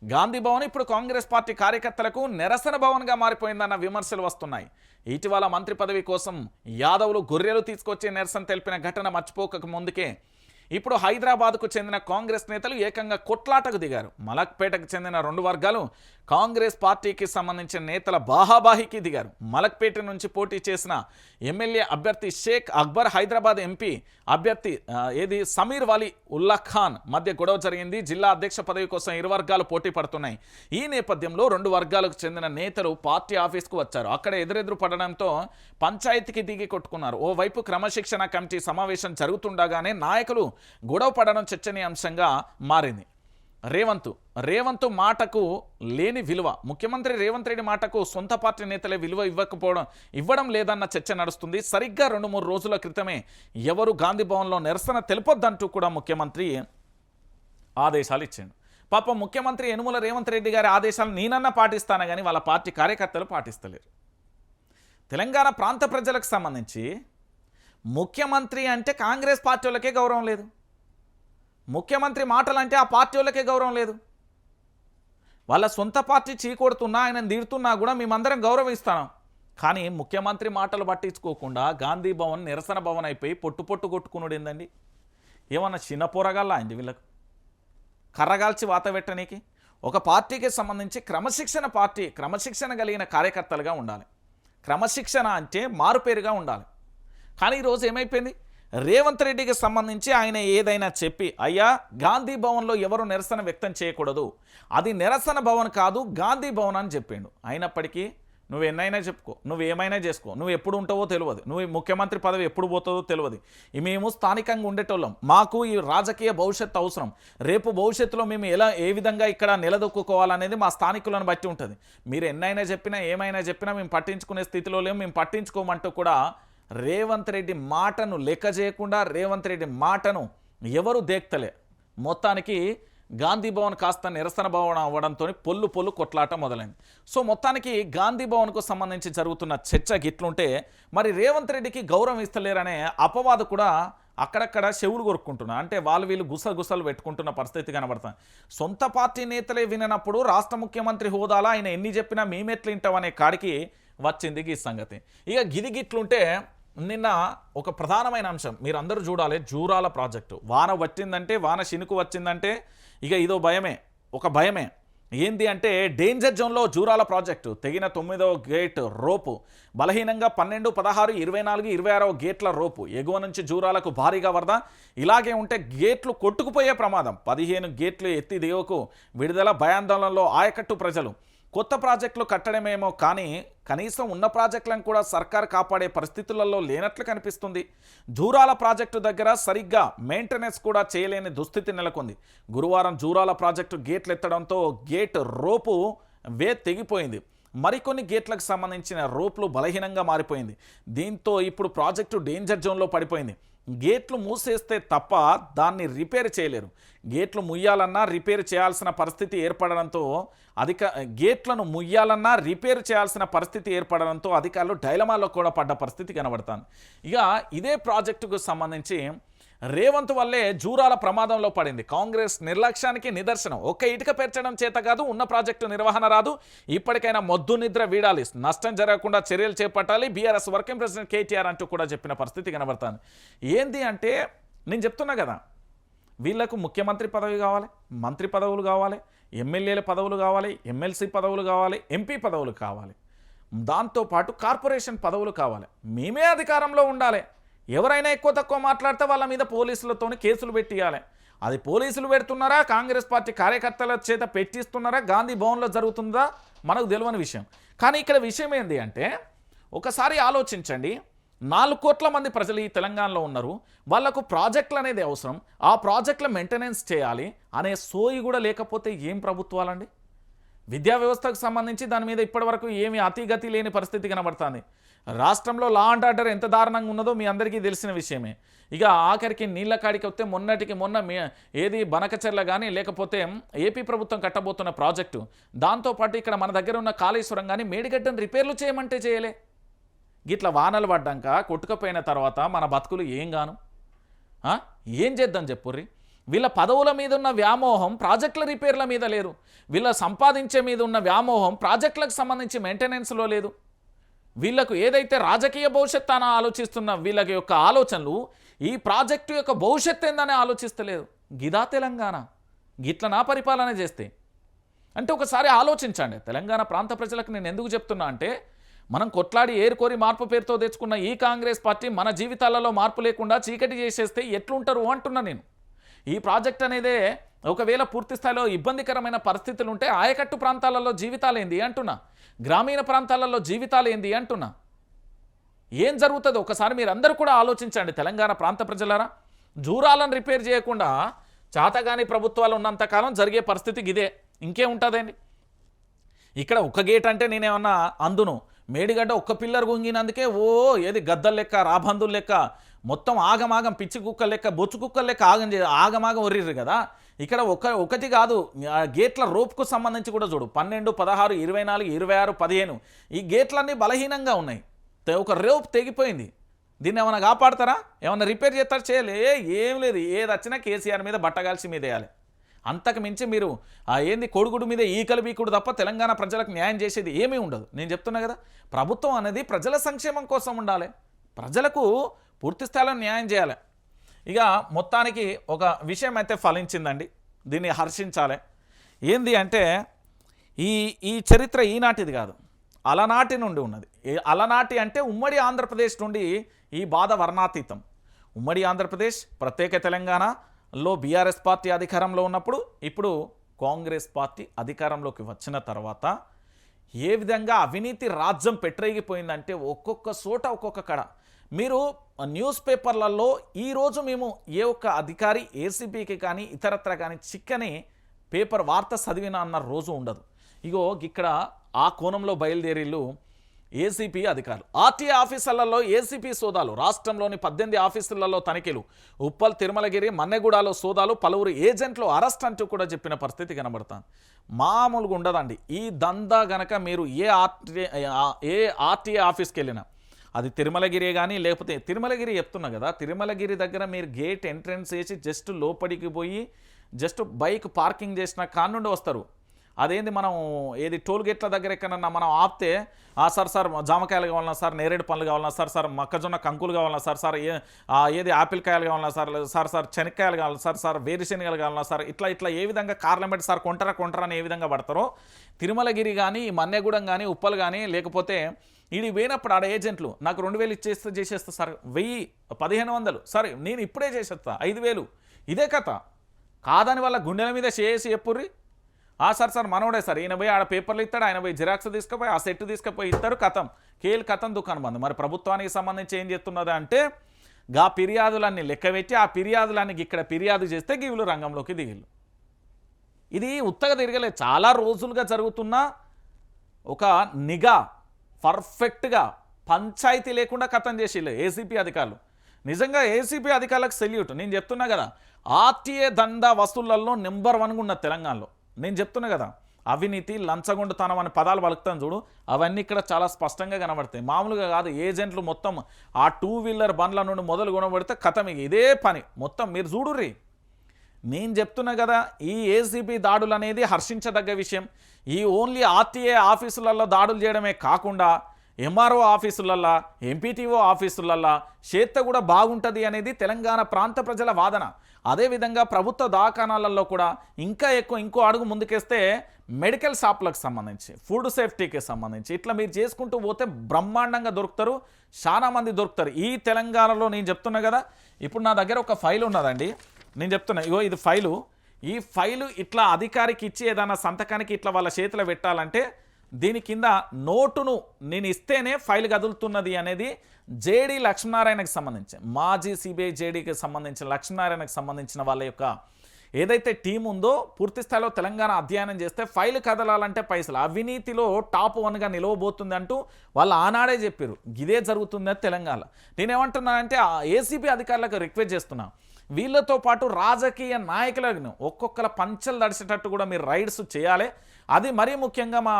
గాంధీ భవన్ ఇప్పుడు కాంగ్రెస్ పార్టీ కార్యకర్తలకు నిరసన భవన్గా మారిపోయిందన్న విమర్శలు వస్తున్నాయి. ఇటీవల మంత్రి పదవి కోసం యాదవులు గొర్రెలు తీసుకొచ్చి నిరసన తెలిపిన ఘటన మర్చిపోక ముందుకే ఇప్పుడు హైదరాబాద్కు చెందిన కాంగ్రెస్ నేతలు ఏకంగా కొట్లాటకు దిగారు. మలక్పేటకు చెందిన 2 వర్గాలు కాంగ్రెస్ పార్టీకి సంబంధించిన నేతల బాహాబాహికి దిగారు. మలక్పేట నుంచి పోటీ చేసిన ఎమ్మెల్యే అభ్యర్థి షేక్ అక్బర్, హైదరాబాద్ ఎంపీ అభ్యర్థి సమీర్ వాలీ ఉల్లా ఖాన్ మధ్య గొడవ జరిగింది. జిల్లా అధ్యక్ష పదవి కోసం ఇరు వర్గాలు పోటీ పడుతున్నాయి. ఈ నేపథ్యంలో రెండు వర్గాలకు చెందిన నేతలు పార్టీ ఆఫీస్కు వచ్చారు. అక్కడ ఎదురెదురు పడడంతో పంచాయతీకి దిగి కొట్టుకున్నారు. ఓవైపు క్రమశిక్షణ కమిటీ సమావేశం జరుగుతుండగానే నాయకులు గొడవ పడడం చర్చనీయాంశంగా మారింది. రేవంత్ మాటకు లేని విలువ, ముఖ్యమంత్రి రేవంత్ రెడ్డి మాటకు సొంత పార్టీ నేతలే విలువ ఇవ్వడం లేదన్న చర్చ నడుస్తుంది. సరిగ్గా 2-3 రోజుల క్రితమే ఎవరు గాంధీ భవన్లో నిరసన తెలుపొద్దంటూ కూడా ముఖ్యమంత్రి ఆదేశాలు ఇచ్చాడు. పాపం ముఖ్యమంత్రి యనుమల రేవంత్ రెడ్డి గారి ఆదేశాలు నేనన్నా పాటిస్తాను కానీ వాళ్ళ పార్టీ కార్యకర్తలు పాటిస్తలేరు. తెలంగాణ ప్రాంత ప్రజలకు సంబంధించి ముఖ్యమంత్రి అంటే కాంగ్రెస్ పార్టీ వాళ్ళకే గౌరవం లేదు. ముఖ్యమంత్రి మాటలు అంటే ఆ పార్టీ వాళ్ళకే గౌరవం లేదు. వాళ్ళ సొంత పార్టీ చీకొడుతున్నా, ఆయన తిడుతున్నా కూడా మేమందరం గౌరవిస్తాం. కానీ ముఖ్యమంత్రి మాటలు పట్టించుకోకుండా గాంధీ భవన్ నిరసన భవన్ అయిపోయి పొట్టు కొట్టుకున్నాడు ఏందండి? ఏమన్నా చిన్న పోరగాళ్ళ అయింది వీళ్ళకు కర్రగాల్చి వాత పెట్టనీకి? ఒక పార్టీకి సంబంధించి క్రమశిక్షణ కలిగిన కార్యకర్తలుగా ఉండాలి. క్రమశిక్షణ అంటే మారుపేరుగా ఉండాలి. కానీ ఈరోజు ఏమైపోయింది? రేవంత్ రెడ్డికి సంబంధించి ఆయన ఏదైనా చెప్పి, అయ్యా గాంధీ భవన్లో ఎవరు నిరసన వ్యక్తం చేయకూడదు, అది నిరసన భవన్ కాదు గాంధీ భవన్ అని చెప్పిండు. అయినప్పటికీ నువ్వు ఎన్నైనా చెప్పుకో, నువ్వు ఏమైనా చేసుకో, నువ్వు ఎప్పుడు ఉంటావో తెలియదు, నువ్వు ముఖ్యమంత్రి పదవి ఎప్పుడు పోతుందో తెలియదు. మేము స్థానికంగా ఉండేటోళ్ళం, మాకు ఈ రాజకీయ భవిష్యత్తు అవసరం. రేపు భవిష్యత్తులో మేము ఏ విధంగా ఇక్కడ నిలదొక్కుకోవాలనేది మా స్థానికులను బట్టి ఉంటుంది. మీరు ఎన్నైనా చెప్పినా ఏమైనా చెప్పినా మేము పట్టించుకునే స్థితిలో లేము, మేము పట్టించుకోమంటూ కూడా రేవంత్ రెడ్డి మాటను లెక్క చేయకుండా, రేవంత్ రెడ్డి మాటను ఎవరు దేక్తలే. మొత్తానికి గాంధీ భవన్ కాస్త నిరసన భవన్ అవ్వడంతో పొల్లు కొట్లాట మొదలైంది. సో మొత్తానికి గాంధీ భవన్కు సంబంధించి జరుగుతున్న చర్చ గిట్లుంటే మరి రేవంత్ రెడ్డికి గౌరవం ఇస్తలేరనే అపవాదు కూడా అక్కడక్కడ చెవులు కొరుక్కుంటున్నారు. అంటే వీళ్ళు గుసలు పెట్టుకుంటున్న పరిస్థితి కనబడుతుంది. సొంత పార్టీ నేతలే విననప్పుడు రాష్ట్ర ముఖ్యమంత్రి హోదాలో ఆయన ఎన్ని చెప్పినా మేమెట్లు వింటామనే కాడికి వచ్చింది ఈ సంగతి. ఇక గిట్లుంటే నిన్న ఒక ప్రధానమైన అంశం మీరు అందరూ చూడాలి. జూరాల ప్రాజెక్టు వాన వచ్చిందంటే, వాన చినుకు వచ్చిందంటే ఇక ఇదో భయమే. ఏంది అంటే డేంజర్ జోన్లో జూరాల ప్రాజెక్టు తెగిన 9వ గేట్ రోపు బలహీనంగా 12, 16, 24, 26వ గేట్ల రోపు ఎగువ నుంచి జూరాలకు భారీగా వరద. ఇలాగే ఉంటే గేట్లు కొట్టుకుపోయే ప్రమాదం. 15 గేట్లు ఎత్తి దిగువకు విడుదల. భయాందోళనలో ఆయకట్టు ప్రజలు. కొత్త ప్రాజెక్టులు కట్టడమేమో కానీ కనీసం ఉన్న ప్రాజెక్టులను కూడా సర్కారు కాపాడే పరిస్థితులలో లేనట్లు కనిపిస్తుంది. జూరాల ప్రాజెక్టు దగ్గర సరిగ్గా మెయింటెనెన్స్ కూడా చేయలేని దుస్థితి నెలకొంది. గురువారం జూరాల ప్రాజెక్టు గేట్లు ఎత్తడంతో గేట్ రోపు తెగిపోయింది. మరికొన్ని గేట్లకు సంబంధించిన రోప్లు బలహీనంగా మారిపోయింది. దీంతో ఇప్పుడు ప్రాజెక్టు డేంజర్ జోన్లో పడిపోయింది. గేట్లు మూసేస్తే తప్ప దాన్ని రిపేర్ చేయలేరు. గేట్లు ముయ్యాలన్నా రిపేర్ చేయాల్సిన పరిస్థితి ఏర్పడడంతో గేట్లను ముయ్యాలన్నా రిపేర్ చేయాల్సిన పరిస్థితి ఏర్పడడంతో అధికారులు డైలమాలో కూడా పడ్డ పరిస్థితి కనబడుతుంది. ఇక ఇదే ప్రాజెక్టుకు సంబంధించి రేవంత్ వల్లే జూరాల ప్రమాదంలో పడింది. కాంగ్రెస్ నిర్లక్ష్యానికి నిదర్శనం. ఒక్క ఇటుక పేర్చడం చేత కాదు, ఉన్న ప్రాజెక్టు నిర్వహణ రాదు. ఇప్పటికైనా మొద్దు నిద్ర వీడాలి, నష్టం జరగకుండా చర్యలు చేపట్టాలి. బీఆర్ఎస్ వర్కింగ్ ప్రెసిడెంట్ కేటీఆర్ అంటూ కూడా చెప్పిన పరిస్థితి కనబడుతుంది. ఏంది అంటే నేను చెప్తున్నా కదా, వీళ్లకు ముఖ్యమంత్రి పదవి కావాలి, మంత్రి పదవులు కావాలి, ఎమ్మెల్యేల పదవులు కావాలి, ఎమ్మెల్సీ పదవులు కావాలి, ఎంపీ పదవులు కావాలి, దాంతోపాటు కార్పొరేషన్ పదవులు కావాలి. మేమే అధికారంలో ఉండాలి. ఎవరైనా ఎక్కువ తక్కువ మాట్లాడితే వాళ్ళ మీద పోలీసులతో కేసులు పెట్టియాలి. అది పోలీసులు పెడుతున్నారా, కాంగ్రెస్ పార్టీ కార్యకర్తల చేత పెట్టిస్తున్నారా, గాంధీ భవన్లో జరుగుతుందా మనకు తెలియని విషయం. కానీ ఇక్కడ విషయం ఏంటి అంటే ఒకసారి ఆలోచించండి. 4 కోట్ల మంది ప్రజలు ఈ తెలంగాణలో ఉన్నారు. వాళ్లకు ప్రాజెక్టులు అనేది అవసరం. ఆ ప్రాజెక్టుల మెయింటెనెన్స్ చేయాలి అనే సోయి కూడా లేకపోతే ఏం ప్రభుత్వాలండి? విద్యా వ్యవస్థకు సంబంధించి దాని మీద ఇప్పటివరకు ఏమీ అతిగతి లేని పరిస్థితి కనబడుతుంది. రాష్ట్రంలో లా అండ్ ఆర్డర్ ఎంత దారుణంగా ఉన్నదో మీ అందరికీ తెలిసిన విషయమే. ఇక ఆఖరికి నీళ్ల కాడికి వస్తే మొన్న ఏది బనకచెర్ల కానీ లేకపోతే ఏపీ ప్రభుత్వం కట్టబోతున్న ప్రాజెక్టు, దాంతోపాటు ఇక్కడ మన దగ్గర ఉన్న కాళేశ్వరం కానీ మేడిగడ్డను రిపేర్లు చేయమంటే చేయలే. గిట్ల వానలు పడ్డాక కొట్టుకపోయిన తర్వాత మన బతుకులు ఏం చేద్దాం చెప్పుర్రి. వీళ్ళ పదవుల మీద ఉన్న వ్యామోహం ప్రాజెక్టుల రిపేర్ల మీద లేదు. వీళ్ళ సంపాదించే మీద ఉన్న వ్యామోహం ప్రాజెక్టులకు సంబంధించి మెయింటెనెన్స్లో లేదు. వీళ్లకు ఏదైతే రాజకీయ భవిష్యత్తు అని ఆలోచిస్తున్న వీళ్ళ యొక్క ఆలోచనలు ఈ ప్రాజెక్టు యొక్క భవిష్యత్తు ఏందని ఆలోచిస్తలేదు. గిదా తెలంగాణ గిట్ల నా పరిపాలన చేస్తే అంటే ఒకసారి ఆలోచించండి. తెలంగాణ ప్రాంత ప్రజలకు నేను ఎందుకు చెప్తున్నా అంటే, మనం కొట్లాడి ఏరుకోరి మార్పు పేరుతో తెచ్చుకున్న ఈ కాంగ్రెస్ పార్టీ మన జీవితాలలో మార్పు లేకుండా చీకటి చేసేస్తే ఎట్లుంటారు అంటున్నా నేను. ఈ ప్రాజెక్ట్ అనేదే ఒకవేళ పూర్తి స్థాయిలో ఇబ్బందికరమైన పరిస్థితులు ఉంటే ఆయకట్టు ప్రాంతాలలో జీవితాలు ఏంది అంటున్నా, గ్రామీణ ప్రాంతాలలో జీవితాలు ఏంది అంటున్నా. ఏం జరుగుతుందో ఒకసారి మీరు అందరూ కూడా ఆలోచించండి. తెలంగాణ ప్రాంత ప్రజలారా, జూరాలను రిపేర్ చేయకుండా చాతగాని ప్రభుత్వాలు ఉన్నంతకాలం జరిగే పరిస్థితికి ఇదే. ఇంకేముంటుందండి? ఇక్కడ ఒక గేట్ అంటే నేనేమన్నా అందును, మేడిగడ్డ ఒక్క పిల్లర్ గుంగినందుకే ఏది గద్దలు లెక్క, రాబందులు లెక్క, మొత్తం ఆగమాగం పిచ్చి కుక్కలు లెక్క, బొచ్చు కుక్కలు లెక్క ఆగమాగం ఒర్రిర్రు కదా. ఇక్కడ ఒకటి కాదు, గేట్ల రోప్కు సంబంధించి కూడా చూడు, 12, 16, 24, 26, 15 ఈ గేట్లన్నీ బలహీనంగా ఉన్నాయి. ఒక రోప్ తెగిపోయింది. దీన్ని ఏమైనా కాపాడతారా? ఏమన్నా రిపేర్ చేస్తారా? చేయలే. ఏం లేదు. ఏది వచ్చినా కేసీఆర్ మీద బట్టగాల్సి మీద వేయాలి. అంతకు మించి మీరు ఏంది కొడుకుడు మీద ఈకలు బీకుడు తప్ప తెలంగాణ ప్రజలకు న్యాయం చేసేది ఏమీ ఉండదు. నేను చెప్తున్నా కదా, ప్రభుత్వం అనేది ప్రజల సంక్షేమం కోసం ఉండాలి, ప్రజలకు పూర్తి స్థాయిలో న్యాయం చేయాలి. ఇక మొత్తానికి ఒక విషయం అయితే ఫలించిందండి, దీన్ని హర్షించాలి. ఏంది అంటే ఈ చరిత్ర ఈనాటిది కాదు, అలనాటి నుండి ఉన్నది. అలనాటి అంటే ఉమ్మడి ఆంధ్రప్రదేశ్ నుండి ఈ బాధ వర్ణాతీతం. ఉమ్మడి ఆంధ్రప్రదేశ్, ప్రత్యేక తెలంగాణలో బీఆర్ఎస్ పార్టీ అధికారంలో ఉన్నప్పుడు, ఇప్పుడు కాంగ్రెస్ పార్టీ అధికారంలోకి వచ్చిన తర్వాత ఏ విధంగా అవినీతి రాజ్యం పెట్టరేగిపోయిందంటే ఒక్కొక్క చోట ఒక్కొక్క కడ. మీరు న్యూస్ పేపర్లలో ఈరోజు మేము ఏ ఒక్క అధికారి ఏసీబీకి కానీ ఇతరత్ర కానీ చిక్కని పేపర్ వార్త చదివినా అన్న రోజు ఉండదు. ఇగో ఇక్కడ ఆ కోణంలో బయలుదేరిళ్ళు ఏసీపీ అధికారులు. ఆర్టీఏ ఆఫీసులలో ఏసీపీ సోదాలు, రాష్ట్రంలోని 18 ఆఫీసులలో తనిఖీలు, ఉప్పల్, తిరుమలగిరి, మన్నెగూడలో సోదాలు, పలువురు ఏజెంట్లు అరెస్ట్ అంటూ కూడా చెప్పిన పరిస్థితి కనబడుతుంది. మామూలుగా ఉండదండి ఈ దందా. గనక మీరు ఏ ఆర్టీఏ ఆఫీస్కి వెళ్ళినా, అది తిరుమలగిరి కానీ లేకపోతే తిరుమలగిరి చెప్తున్నా కదా, తిరుమలగిరి దగ్గర మీరు గేట్ ఎంట్రెన్స్ వేసి జస్ట్ లోపలికి పోయి జస్ట్ బైక్ పార్కింగ్ చేసిన కానుండి వస్తారు. అదేంది మనం ఏది టోల్ గేట్ల దగ్గర ఎక్కడన్నా మనం ఆపితే, సార్ జామకాయలు కావాలన్నా సార్, నేరేడు పండ్లు కావాలన్నా సార్, మొక్కజొన్న కంకులు కావాలన్నా సార్, ఏది ఆపిల్ కాయలు కావాలన్నా సార్, శనక్కాయలు కావాలి సార్, వేరుశెనగలు కావాలన్నా సార్, ఇట్లా ఏ విధంగా కార్లు పెట్టి సార్ కొంటారా అని ఏ విధంగా పడతారో, తిరుమలగిరి కానీ మన్నెగూడెం కానీ ఉప్పల్ కానీ లేకపోతే ఇది పోయినప్పుడు ఆడ ఏజెంట్లు నాకు 2000 చేసేస్తా సార్, 1000, 1500 సరే నేను ఇప్పుడే చేసేస్తా 5000, ఇదే కథ. కాదని వాళ్ళ గుండెల మీద చేసి చెప్పుర్రి. సార్ మనోడే సార్, ఈయన పోయి ఆడ పేపర్లు ఇస్తాడు, ఆయన పోయి జిరాక్స్ తీసుకుపోయి ఆ సెట్ తీసుకుపోయి ఇస్తారు, కథం కథం దుకాణం బంద్. మరి ప్రభుత్వానికి సంబంధించి ఏం చేస్తున్నది అంటే, గా ఫిర్యాదులన్నీ లెక్కబెట్టి ఆ ఫిర్యాదులన్నీ ఇక్కడ ఫిర్యాదు చేస్తే గివులు రంగంలోకి దిగిళ్ళు. ఇది ఉత్తగా తిరగలేదు, చాలా రోజులుగా జరుగుతున్న ఒక నిఘా, పర్ఫెక్ట్గా పంచాయతీ లేకుండా కథం చేసిళ్ళు ఏసీపీ అధికారులు. నిజంగా ఏసీపీ అధికారులకు సెల్యూట్. నేను చెప్తున్నా కదా, ఆర్టీఏ దందా వసూళ్లలో నెంబర్ 1గా ఉన్న తెలంగాణలో. నేను చెప్తున్నా కదా, అవినీతి, లంచగొండుతనం అనే పదాలు పలుకుతాను చూడు, అవన్నీ ఇక్కడ చాలా స్పష్టంగా కనబడతాయి. మామూలుగా కాదు, ఏజెంట్లు మొత్తం ఆ 2 వీలర్ బండ్ల నుండి మొదలు కొనబడితే కథం ఇదే పని మొత్తం. మీరు చూడుర్రి, నేను చెప్తున్నా కదా, ఈ ఏసీబీ దాడులు అనేది హర్షించదగ్గ విషయం. ఈ ఓన్లీ ఆర్టీఏ ఆఫీసులలో దాడులు చేయడమే కాకుండా ఎంఆర్ఓ ఆఫీసులల్లో, ఎంపీటీఓ ఆఫీసులల్లో చేత్త కూడా బాగుంటుంది అనేది తెలంగాణ ప్రాంత ప్రజల వాదన. అదేవిధంగా ప్రభుత్వ దవాఖానాలలో కూడా ఇంకా ఎక్కువ ఇంకో అడుగు ముందుకేస్తే మెడికల్ షాప్లకు సంబంధించి, ఫుడ్ సేఫ్టీకి సంబంధించి ఇట్లా మీరు చేసుకుంటూ పోతే బ్రహ్మాండంగా దొరుకుతారు, చాలా మంది దొరుకుతారు ఈ తెలంగాణలో. నేను చెప్తున్నా కదా, ఇప్పుడు నా దగ్గర ఒక ఫైల్ ఉన్నదండి, నేను చెప్తున్నా, ఇగో ఇది ఫైలు. ఈ ఫైలు ఇట్లా అధికారికి ఇచ్చి ఏదైనా సంతకానికి ఇట్లా వాళ్ళ చేతిలో పెట్టాలంటే దీని కింద నోటును నేను ఇస్తేనే ఫైల్ కదులుతున్నది అనేది జేడీ లక్ష్మీనారాయణకి సంబంధించి, మాజీ సిబిఐ జేడీకి సంబంధించిన లక్ష్మీనారాయణకి సంబంధించిన వాళ్ళ యొక్క ఏదైతే టీం ఉందో పూర్తి స్థాయిలో తెలంగాణ అధ్యయనం చేస్తే ఫైల్ కదలాలంటే పైసలు, అవినీతిలో టాప్ 1గా నిలవబోతుంది అంటూ వాళ్ళు ఆనాడే చెప్పారు. ఇదే జరుగుతుందని తెలంగాణ. నేనేమంటున్నానంటే ఏసీబీ అధికారులకు రిక్వెస్ట్ చేస్తున్నా, వీళ్ళతో పాటు రాజకీయ నాయకులను ఒక్కొక్కల పంచలు దడిచేటట్టు కూడా మీరు రైడ్స్ చేయాలి. అది మరీ ముఖ్యంగా మా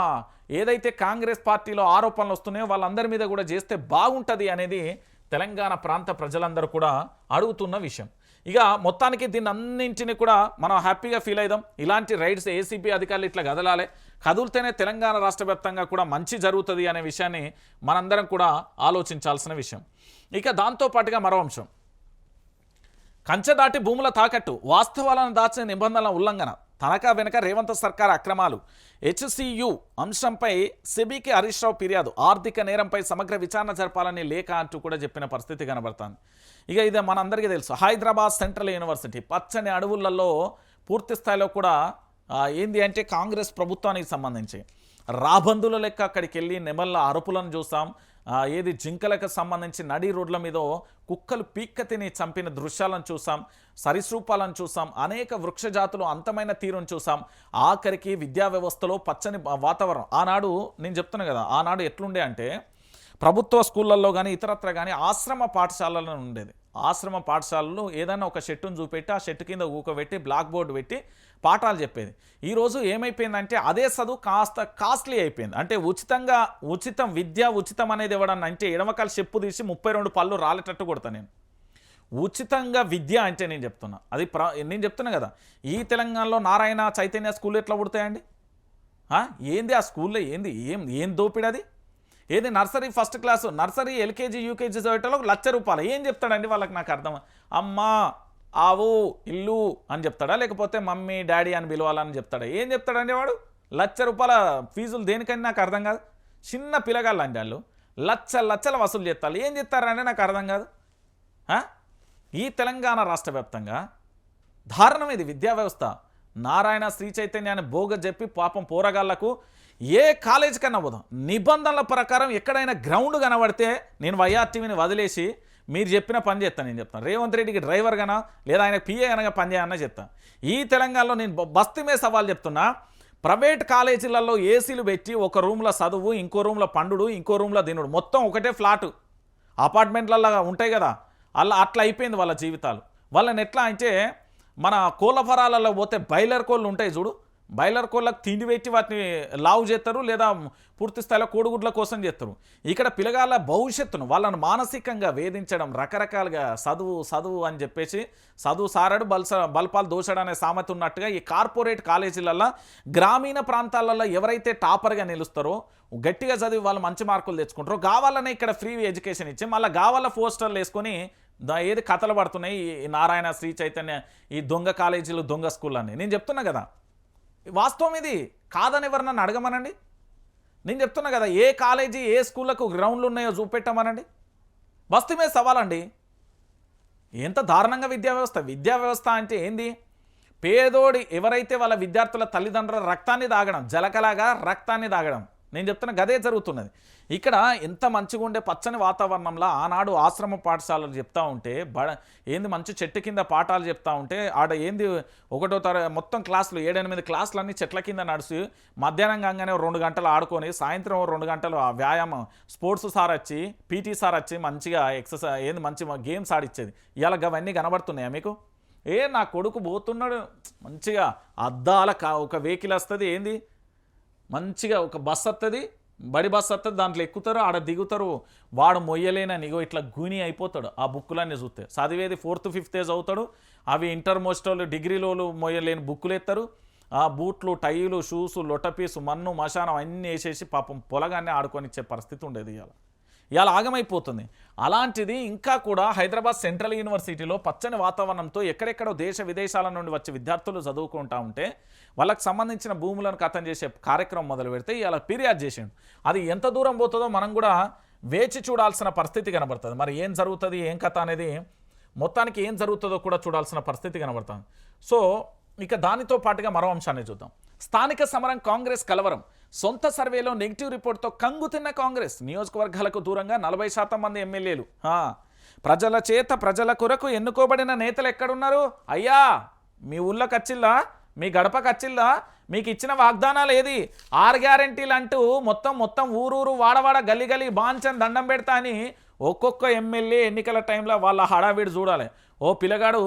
ఏదైతే కాంగ్రెస్ పార్టీలో ఆరోపణలు వస్తున్నాయో వాళ్ళందరి మీద కూడా చేస్తే బాగుంటుంది అనేది తెలంగాణ ప్రాంత ప్రజలందరూ కూడా అడుగుతున్న విషయం. ఇక మొత్తానికి దీన్ని అన్నింటినీ కూడా మనం హ్యాపీగా ఫీల్ అయిదాం. ఇలాంటి రైడ్స్ ఏసీబీ అధికారులు ఇట్లా కదలాలి, కదులుతేనే తెలంగాణ రాష్ట్ర వ్యాప్తంగా కూడా మంచి జరుగుతుంది అనే విషయాన్ని మనందరం కూడా ఆలోచించాల్సిన విషయం. ఇక దాంతోపాటుగా మరో అంశం, కంచె దాటి భూముల తాకట్టు, వాస్తవాలను దాచిన నిబంధనల ఉల్లంఘన. తనఖా వెనుక రేవంత్ సర్కార్ అక్రమాలు. హెచ్సియు అంశంపై సెబీకి హరీష్ రావు ఫిర్యాదు. ఆర్థిక నేరంపై సమగ్ర విచారణ జరపాలని లేఖ అంటూ కూడా చెప్పిన పరిస్థితి కనబడుతుంది. ఇక ఇది మనందరికీ తెలుసు. హైదరాబాద్ సెంట్రల్ యూనివర్సిటీ పచ్చని అడవులలో పూర్తి స్థాయిలో కూడా ఏంది అంటే కాంగ్రెస్ ప్రభుత్వానికి సంబంధించి రాబందుల లెక్క అక్కడికి వెళ్ళి నెమళ్ళ అరుపులను చూసాం. ఏది జింకలకు సంబంధించి నడి రోడ్ల మీద కుక్కలు పీక్కతిని చంపిన దృశ్యాలను చూసాం, సరీసృపాలను చూసాం, అనేక వృక్షజాతులు అంతమైన తీరును చూసాం. ఆఖరికి విద్యా వ్యవస్థలో పచ్చని వాతావరణం. ఆనాడు నేను చెప్తున్నా కదా, ఆనాడు ఎట్లుండే అంటే ప్రభుత్వ స్కూళ్ళల్లో కానీ ఇతరత్ర కానీ ఆశ్రమ పాఠశాలలో ఉండేది. ఆశ్రమ పాఠశాలలు ఏదైనా ఒక షెట్టును చూపెట్టి ఆ షెట్టు కింద ఊకబెట్టి బ్లాక్ బోర్డు పెట్టి పాఠాలు చెప్పేది. ఈరోజు ఏమైపోయిందంటే అదే చదువు కాస్త కాస్ట్లీ అయిపోయింది. అంటే ఉచితం విద్య ఉచితం అనేది ఎవడన్నా అంటే ఎడమకాలు చెప్పు తీసి 32 పళ్ళు రాలేటట్టు కొడతా నేను. ఉచితంగా విద్య అంటే నేను చెప్తున్నా అది నేను చెప్తున్నా కదా, ఈ తెలంగాణలో నారాయణ చైతన్య స్కూల్ ఎట్లా పుడతాయండి? ఏంది ఆ స్కూల్లో ఏంది ఏం దోపిడది? ఏది nursery first class, nursery LKG UKG చదివేటలో ₹1,00,000 ఏం చెప్తాడండి వాళ్ళకి? నాకు అర్థం. అమ్మా ఆవు ఇల్లు అని చెప్తాడా, లేకపోతే మమ్మీ డాడీ అని పిలవాలని చెప్తాడా? ఏం చెప్తాడండి వాడు? ₹1,00,000 ఫీజులు దేనికని నాకు అర్థం కాదు. చిన్న పిల్లగాళ్ళు అండి వాళ్ళు లచ్చలు వసూలు చేస్తారు. ఏం చెప్తారంటే నాకు అర్థం కాదు. ఈ తెలంగాణ రాష్ట్ర వ్యాప్తంగా దారుణం ఇది విద్యా వ్యవస్థ. నారాయణ శ్రీ చైతన్యాన్ని బోగ చెప్పి పాపం పోరగాళ్లకు ఏ కాలేజీ కన్నా పోదాం, నిబంధనల ప్రకారం ఎక్కడైనా గ్రౌండ్ కనబడితే నేను వైఆర్టీవీని వదిలేసి మీరు చెప్పిన పని చేస్తాను. నేను చెప్తాను రేవంత్ రెడ్డికి డ్రైవర్ గానా లేదా ఆయన పిఏ అనగా పని చేయన్నా చెప్తాను. ఈ తెలంగాణలో నేను బస్తీమే సవాల్ చెప్తున్నా. ప్రైవేట్ కాలేజీలలో ఏసీలు పెట్టి ఒక రూమ్లో చదువు, ఇంకో రూమ్లో పండుడు, ఇంకో రూమ్లో తినుడు, మొత్తం ఒకటే ఫ్లాటు అపార్ట్మెంట్లలో ఉంటాయి కదా, అట్లా అయిపోయింది వాళ్ళ జీవితాలు. వాళ్ళని ఎట్లా అంటే మన కోళ్ళ ఫరాలలో పోతే బాయిలర్ కోళ్ళు ఉంటాయి చూడు, బాయిలర్ కోళ్ళకు తిండి పెట్టి వాటిని లావు చేస్తారు, లేదా పూర్తి స్థాయిలో కోడిగుడ్ల కోసం చేస్తారు. ఇక్కడ పిల్లగాళ్ళ భవిష్యత్తును వాళ్ళను మానసికంగా వేధించడం, రకరకాలుగా చదువు అని చెప్పేసి చదువు సారడు బల్పాలు దోషడు అనే సామెత ఉన్నట్టుగా ఈ కార్పొరేట్ కాలేజీలలో గ్రామీణ ప్రాంతాలలో ఎవరైతే టాపర్గా నిలుస్తారో, గట్టిగా చదివి వాళ్ళు మంచి మార్కులు తెచ్చుకుంటారో కావాలనే ఇక్కడ ఫ్రీ ఎడ్యుకేషన్ ఇచ్చి మళ్ళీ కావాల పోస్టర్లు వేసుకొని ఏది కథలు పడుతున్నాయి ఈ నారాయణ శ్రీ చైతన్య ఈ దొంగ కాలేజీలు దొంగ స్కూల్ అని. నేను చెప్తున్నా కదా, వాస్తవం ఇది కాదని ఎవరు నన్ను అడగమనండి. నేను చెప్తున్నా కదా, ఏ కాలేజీ ఏ స్కూళ్ళకు గ్రౌండ్లు ఉన్నాయో చూపెట్టమనండి. బస్తీమే సవాలండి. ఎంత దారుణంగా విద్యా వ్యవస్థ అంటే ఏంది? పేదోడి ఎవరైతే వాళ్ళ విద్యార్థుల తల్లిదండ్రుల రక్తాన్ని తాగడం, జలకలాగా రక్తాన్ని తాగడం. నేను చెప్తున్నా గదే జరుగుతున్నది. ఇక్కడ ఎంత మంచిగా ఉండే పచ్చని వాతావరణంలో ఆనాడు ఆశ్రమ పాఠశాలలు చెప్తా ఉంటే ఏంది మంచి చెట్టు కింద పాఠాలు చెప్తా ఉంటే ఆడ ఏంది 1వ తరగతి మొత్తం క్లాసులు 7-8 క్లాసులు అన్నీ చెట్ల కింద నడిచి మధ్యాహ్నం కాగానే 2 గంటలు ఆడుకొని సాయంత్రం 2 గంటలు వ్యాయామం స్పోర్ట్స్ సార్ వచ్చి పీటీ సార్ వచ్చి మంచిగా ఎక్సర్సైజ్ ఏంది మంచి గేమ్స్ ఆడిచ్చేది. ఇవాళ అవన్నీ కనబడుతున్నాయా మీకు? నా కొడుకు పోతున్నాడు మంచిగా అద్దాల ఒక వెహికల్ వస్తుంది, ఏంది మంచిగా ఒక బస్ వస్తుంది, బడి బస్ వస్తుంది, దాంట్లో ఎక్కుతారు, ఆడ దిగుతారు, వాడు మొయ్యలేనని ఇగో ఇట్లా గూని అయిపోతాడు. ఆ బుక్కులన్నీ చూస్తే చదివేది 4th 5th అవుతాడు. అవి ఇంటర్మోస్టోళ్ళు డిగ్రీలోళ్ళు మొయ్యలేని బుక్కులు ఎత్తారు. ఆ బూట్లు టైలు షూసు లొటపీసు మన్ను మశానం అన్నీ వేసేసి పాపం పొలగానే ఆడుకొని ఇచ్చే పరిస్థితి ఉండేది. ఇవాళ ఆగమైపోతుంది. అలాంటిది ఇంకా కూడా హైదరాబాద్ సెంట్రల్ యూనివర్సిటీలో పచ్చని వాతావరణంతో ఎక్కడెక్కడో దేశ విదేశాల నుండి వచ్చే విద్యార్థులు చదువుకుంటా ఉంటే వాళ్ళకి సంబంధించిన భూములను కథం చేసే కార్యక్రమం మొదలు పెడితే ఇలా ఫిర్యాదు చేసిండు. అది ఎంత దూరం పోతుందో మనం కూడా వేచి చూడాల్సిన పరిస్థితి కనబడుతుంది. మరి ఏం జరుగుతుంది ఏం కథ అనేది మొత్తానికి ఏం జరుగుతుందో కూడా చూడాల్సిన పరిస్థితి కనబడుతుంది. సో ఇక దానితో పాటుగా మరో అంశాన్ని చూద్దాం. స్థానిక సమరం కాంగ్రెస్ కలవరం. సొంత సర్వేలో నెగిటివ్ రిపోర్ట్తో కంగుతిన్న కాంగ్రెస్. నియోజకవర్గాలకు దూరంగా 40% మంది ఎమ్మెల్యేలు. ప్రజల చేత ప్రజల కొరకు ఎన్నుకోబడిన నేతలు ఎక్కడున్నారు? అయ్యా మీ ఊళ్ళోకి వచ్చిల్లా, మీ గడపకు వచ్చిల్లా, మీకు ఇచ్చిన వాగ్దానాలు ఏది? 6 గ్యారెంటీలు అంటూ మొత్తం ఊరూరు వాడవాడ గల్లి బాంచని దండం పెడతా అని ఒక్కొక్క ఎమ్మెల్యే ఎన్నికల టైంలో వాళ్ళ హడావిడి చూడాలి. ఓ పిల్లగాడు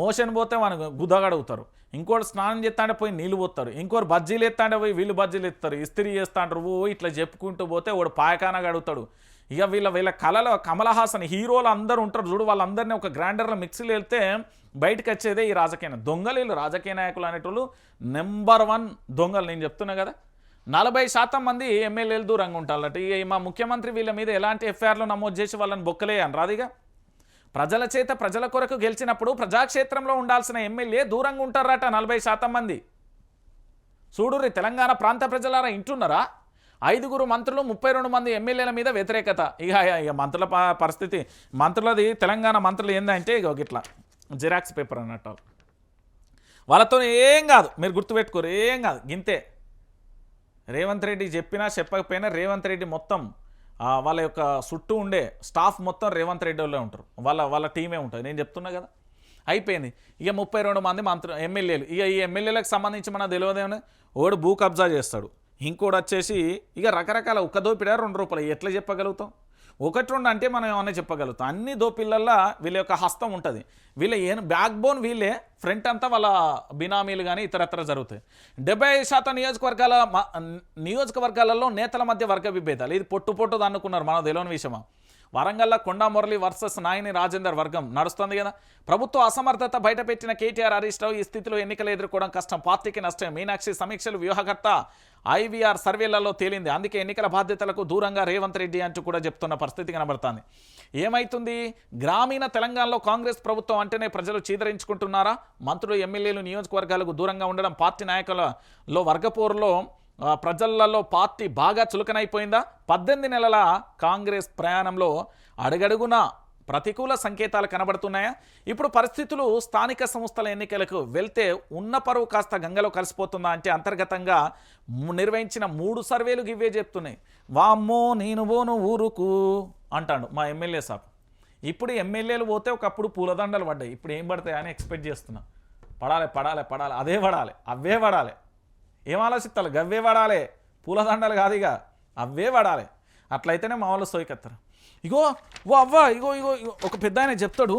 మోషన్ పోతే మనకు గుద్దగడుగుతారు, ఇంకోటి స్నానం చేస్తాంటే పోయి నీళ్ళు పోతారు, ఇంకోటి బజ్జీలు ఎత్తాంటే పోయి వీళ్ళు బజ్జీలు ఎత్తారు, ఇస్త్రీ చేస్తాంటారు. ఇట్లా చెప్పుకుంటూ పోతే వాడు పాయకాన గడుగుతాడు. ఇక వీళ్ళ కళలో కమల్ హాసన్ హీరోలు అందరూ ఉంటారు చూడు, వాళ్ళందరినీ ఒక గ్రైండర్లో మిక్సీలు వెళ్తే బయటకు వచ్చేదే ఈ రాజకీయ దొంగలు. వీళ్ళు రాజకీయ నాయకులు అనేటోళ్ళు నెంబర్ 1 దొంగలు. నేను చెప్తున్నా కదా, 40% మంది ఎమ్మెల్యేలు దూరంగా ఉంటారట. ఇక మా ముఖ్యమంత్రి వీళ్ళ మీద ఎలాంటి ఎఫ్ఐఆర్లు నమోదు చేసి వాళ్ళని బొక్కలేయని రాదిగా. ప్రజల చేత ప్రజల కొరకు గెలిచినప్పుడు ప్రజాక్షేత్రంలో ఉండాల్సిన ఎమ్మెల్యే దూరంగా ఉంటారట 40% మంది. చూడుర్రి తెలంగాణ ప్రాంత ప్రజలారా ఇంటున్నారా? 5 మంత్రులు 32 మంది ఎమ్మెల్యేల మీద వ్యతిరేకత. ఇక మంత్రుల పరిస్థితి, మంత్రులది తెలంగాణ మంత్రులు ఏందంటే ఇక ఇట్లా జిరాక్స్ పేపర్ అన్నట్టు. వాళ్ళతో ఏం కాదు, మీరు గుర్తుపెట్టుకోరు, ఏం కాదు, గింతే. రేవంత్ రెడ్డి చెప్పినా చెప్పకపోయినా రేవంత్ రెడ్డి మొత్తం వాళ్ళ యొక్క చుట్టూ ఉండే స్టాఫ్ మొత్తం రేవంత్ రెడ్డి వాళ్ళే ఉంటారు, వాళ్ళ టీమే ఉంటుంది. నేను చెప్తున్నా కదా, అయిపోయింది. ఇక 32 మంది ఎమ్మెల్యేలు. ఇక ఈ ఎమ్మెల్యేలకు సంబంధించి మనకు తెలియదేమని, ఓడు భూ కబ్జా చేస్తాడు, ఇంకోటి వచ్చేసి ఇక రకరకాల ఒక్క దోపిడా 2 రూపాయలు. ఎట్లా చెప్పగలుగుతాం? 1-2 అంటే మనం ఏమన్నా చెప్పగలుగుతాం. అన్ని దోపిళ్ళల్లో వీళ్ళ యొక్క హస్తం ఉంటుంది. వీళ్ళ బ్యాక్ బోన్ వీళ్ళే, ఫ్రంట్ అంతా వాళ్ళ బినామీలు కానీ ఇతరత్ర జరుగుతాయి. 70% నియోజకవర్గాలలో నేతల మధ్య వర్గ విభేదాలు. ఇది పొట్టు అనుకున్నారు, మనం తెలియని విషయమా? వరంగల్లో కొండా మురళి వర్సెస్ నాయని రాజేందర్ వర్గం నడుస్తుంది కదా. ప్రభుత్వ అసమర్థత బయటపెట్టిన కేటీఆర్, హరీష్ రావు ఈ స్థితిలో ఎన్నికలు ఎదుర్కోవడం కష్టం, పార్టీకి నష్టం. మీనాక్షి సమీక్షలు వ్యూహకర్త ఐవీఆర్ సర్వేలలో తేలింది. అందుకే ఎన్నికల బాధ్యతలకు దూరంగా రేవంత్ రెడ్డి అంటూ కూడా చెప్తున్న పరిస్థితి కనబడుతుంది. ఏమైతుంది? గ్రామీణ తెలంగాణలో కాంగ్రెస్ ప్రభుత్వం అంటేనే ప్రజలు చీదరించుకుంటున్నారా? మంత్రులు ఎమ్మెల్యేలు నియోజకవర్గాలకు దూరంగా ఉండడం, పార్టీ నాయకులలో వర్గపోరులో ప్రజలలో పార్టీ బాగా చులకనైపోయిందా? 18 నెలల కాంగ్రెస్ ప్రయాణంలో అడుగడుగున ప్రతికూల సంకేతాలు కనబడుతున్నాయా? ఇప్పుడు పరిస్థితులు స్థానిక సంస్థల ఎన్నికలకు వెళ్తే ఉన్న పరువు కాస్త గంగలో కలిసిపోతుందా అంటే అంతర్గతంగా నిర్వహించిన 3 సర్వేలు ఇవే చెప్తున్నాయి. వామ్మో నేను పోను ఊరుకు అంటాడు మా ఎమ్మెల్యే సాబ్. ఇప్పుడు ఎమ్మెల్యేలు పోతే ఒకప్పుడు పూలదండలు పడ్డాయి, ఇప్పుడు ఏం పడతాయని ఎక్స్పెక్ట్ చేస్తున్నా. పడాలి, అదే పడాలి, అవే పడాలి. ఏం ఆలోచిస్తారు? గవ్వే పడాలి, పూలదండలు కాదు, ఇక అవే పడాలి. అట్లయితేనే మా వాళ్ళు సోయికెత్తారు. ఇగో ఓ అవ్వ, ఇగో ఒక పెద్ద ఆయన చెప్తాడు,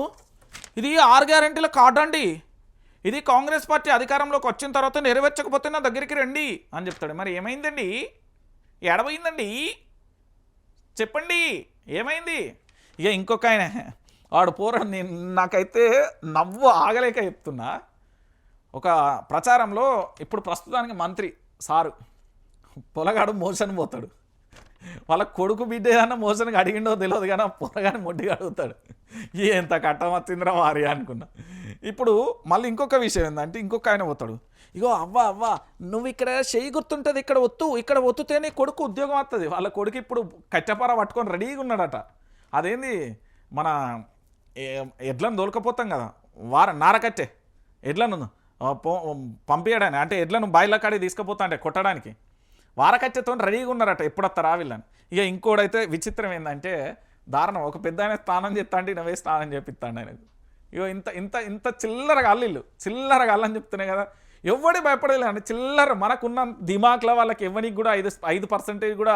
ఇది 6 గ్యారెంటీల కార్డు అండి, ఇది కాంగ్రెస్ పార్టీ అధికారంలోకి వచ్చిన తర్వాత నెరవేర్చకపోతే నా దగ్గరికి రండి అని చెప్తాడు. మరి ఏమైందండి? ఎడబోయిందండి? చెప్పండి ఏమైంది? ఇక ఇంకొక ఆయన వాడు నాకైతే నవ్వు ఆగలేక చెప్తున్నా. ఒక ప్రచారంలో ఇప్పుడు ప్రస్తుతానికి మంత్రి సారు పొలగాడు మోషన్ పోతాడు, వాళ్ళ కొడుకు బిడ్డ ఏదన్నా మోషన్కి అడిగిండో తెలియదు కానీ పొలగాని మొండిగా అడుగుతాడు. ఎంత కట్టం వచ్చిందిరా వారి అనుకున్నా. ఇప్పుడు మళ్ళీ ఇంకొక విషయం ఏంటంటే ఇంకొక ఆయన పోతాడు, ఇగో అవ్వ నువ్వు ఇక్కడ చేయి గుర్తుంటుంది, ఇక్కడ ఒత్తుతేనే కొడుకు ఉద్యోగం వస్తుంది. వాళ్ళ కొడుకు ఇప్పుడు కట్టెపార పట్టుకొని రెడీగా ఉన్నాడట. అదేంది మన ఎడ్లను దొలకపోతాం కదా, నారకట్టే ఎడ్లను పంపించడానికి, అంటే ఎడ్లను బాయిల కాడికి తీసుకుపోతా అంటే కొట్టడానికి వారకట్టెతో రెడీగా ఉన్నారట. ఎప్పుడొస్తారా వీళ్ళని? ఇక ఇంకోడైతే విచిత్రం ఏంటంటే దారుణం, ఒక పెద్ద ఆయన స్నానం చేస్తా అంటే నవే స్నానం చేపిస్తాడు ఆయనకు. ఇగో ఇంత చిల్లరగా అల్లిళ్ళు, చిల్లరగా అల్లని చెప్తున్నాయి కదా. ఎవడే భయపడలే అంటే చిల్లర మనకున్న దిమాక్లో వాళ్ళకి ఎవరికి కూడా 5% కూడా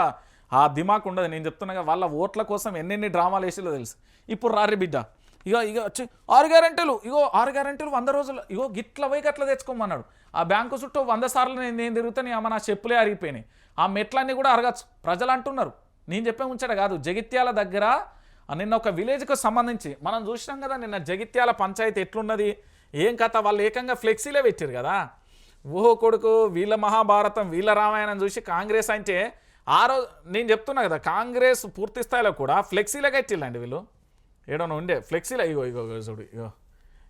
ఆ దిమాక్ ఉండదు. నేను చెప్తున్నా కదా, వాళ్ళ ఓట్ల కోసం ఎన్నెన్ని డ్రామాలు వేసేలో తెలుసు. ఇప్పుడు రారి బిడ్డ ఇగో వచ్చి 6 గ్యారెంటీలు, 6 గ్యారెంటీలు 100 రోజులు, గిట్ల పోయి గట్ల తెచ్చుకోమన్నాడు. ఆ బ్యాంకు చుట్టూ 100 సార్లు నేను తిరుగుతాను, నా చెప్పులే అరిగిపోయినాయి, ఆ మెట్లన్నీ కూడా అరగచ్చు. ప్రజలు అంటున్నారు, నేను చెప్పే ఉంచట కాదు. జగిత్యాల దగ్గర నిన్న ఒక విలేజ్కు సంబంధించి మనం చూసినాం కదా, నిన్న జగిత్యాల పంచాయతీ ఎట్లున్నది, ఏం కథ, వాళ్ళు ఏకంగా ఫ్లెక్సీలే పెట్టారు కదా. ఓహో కొడుకు, వీళ్ళ మహాభారతం వీళ్ళ రామాయణం చూసి కాంగ్రెస్ అంటే ఆ రోజు నేను చెప్తున్నా కదా, కాంగ్రెస్ పూర్తి స్థాయిలో కూడా ఫ్లెక్సీలే కట్టిల్లండి వీళ్ళు. ఏడోనో ఉండే ఫ్లెక్సీలో చూడు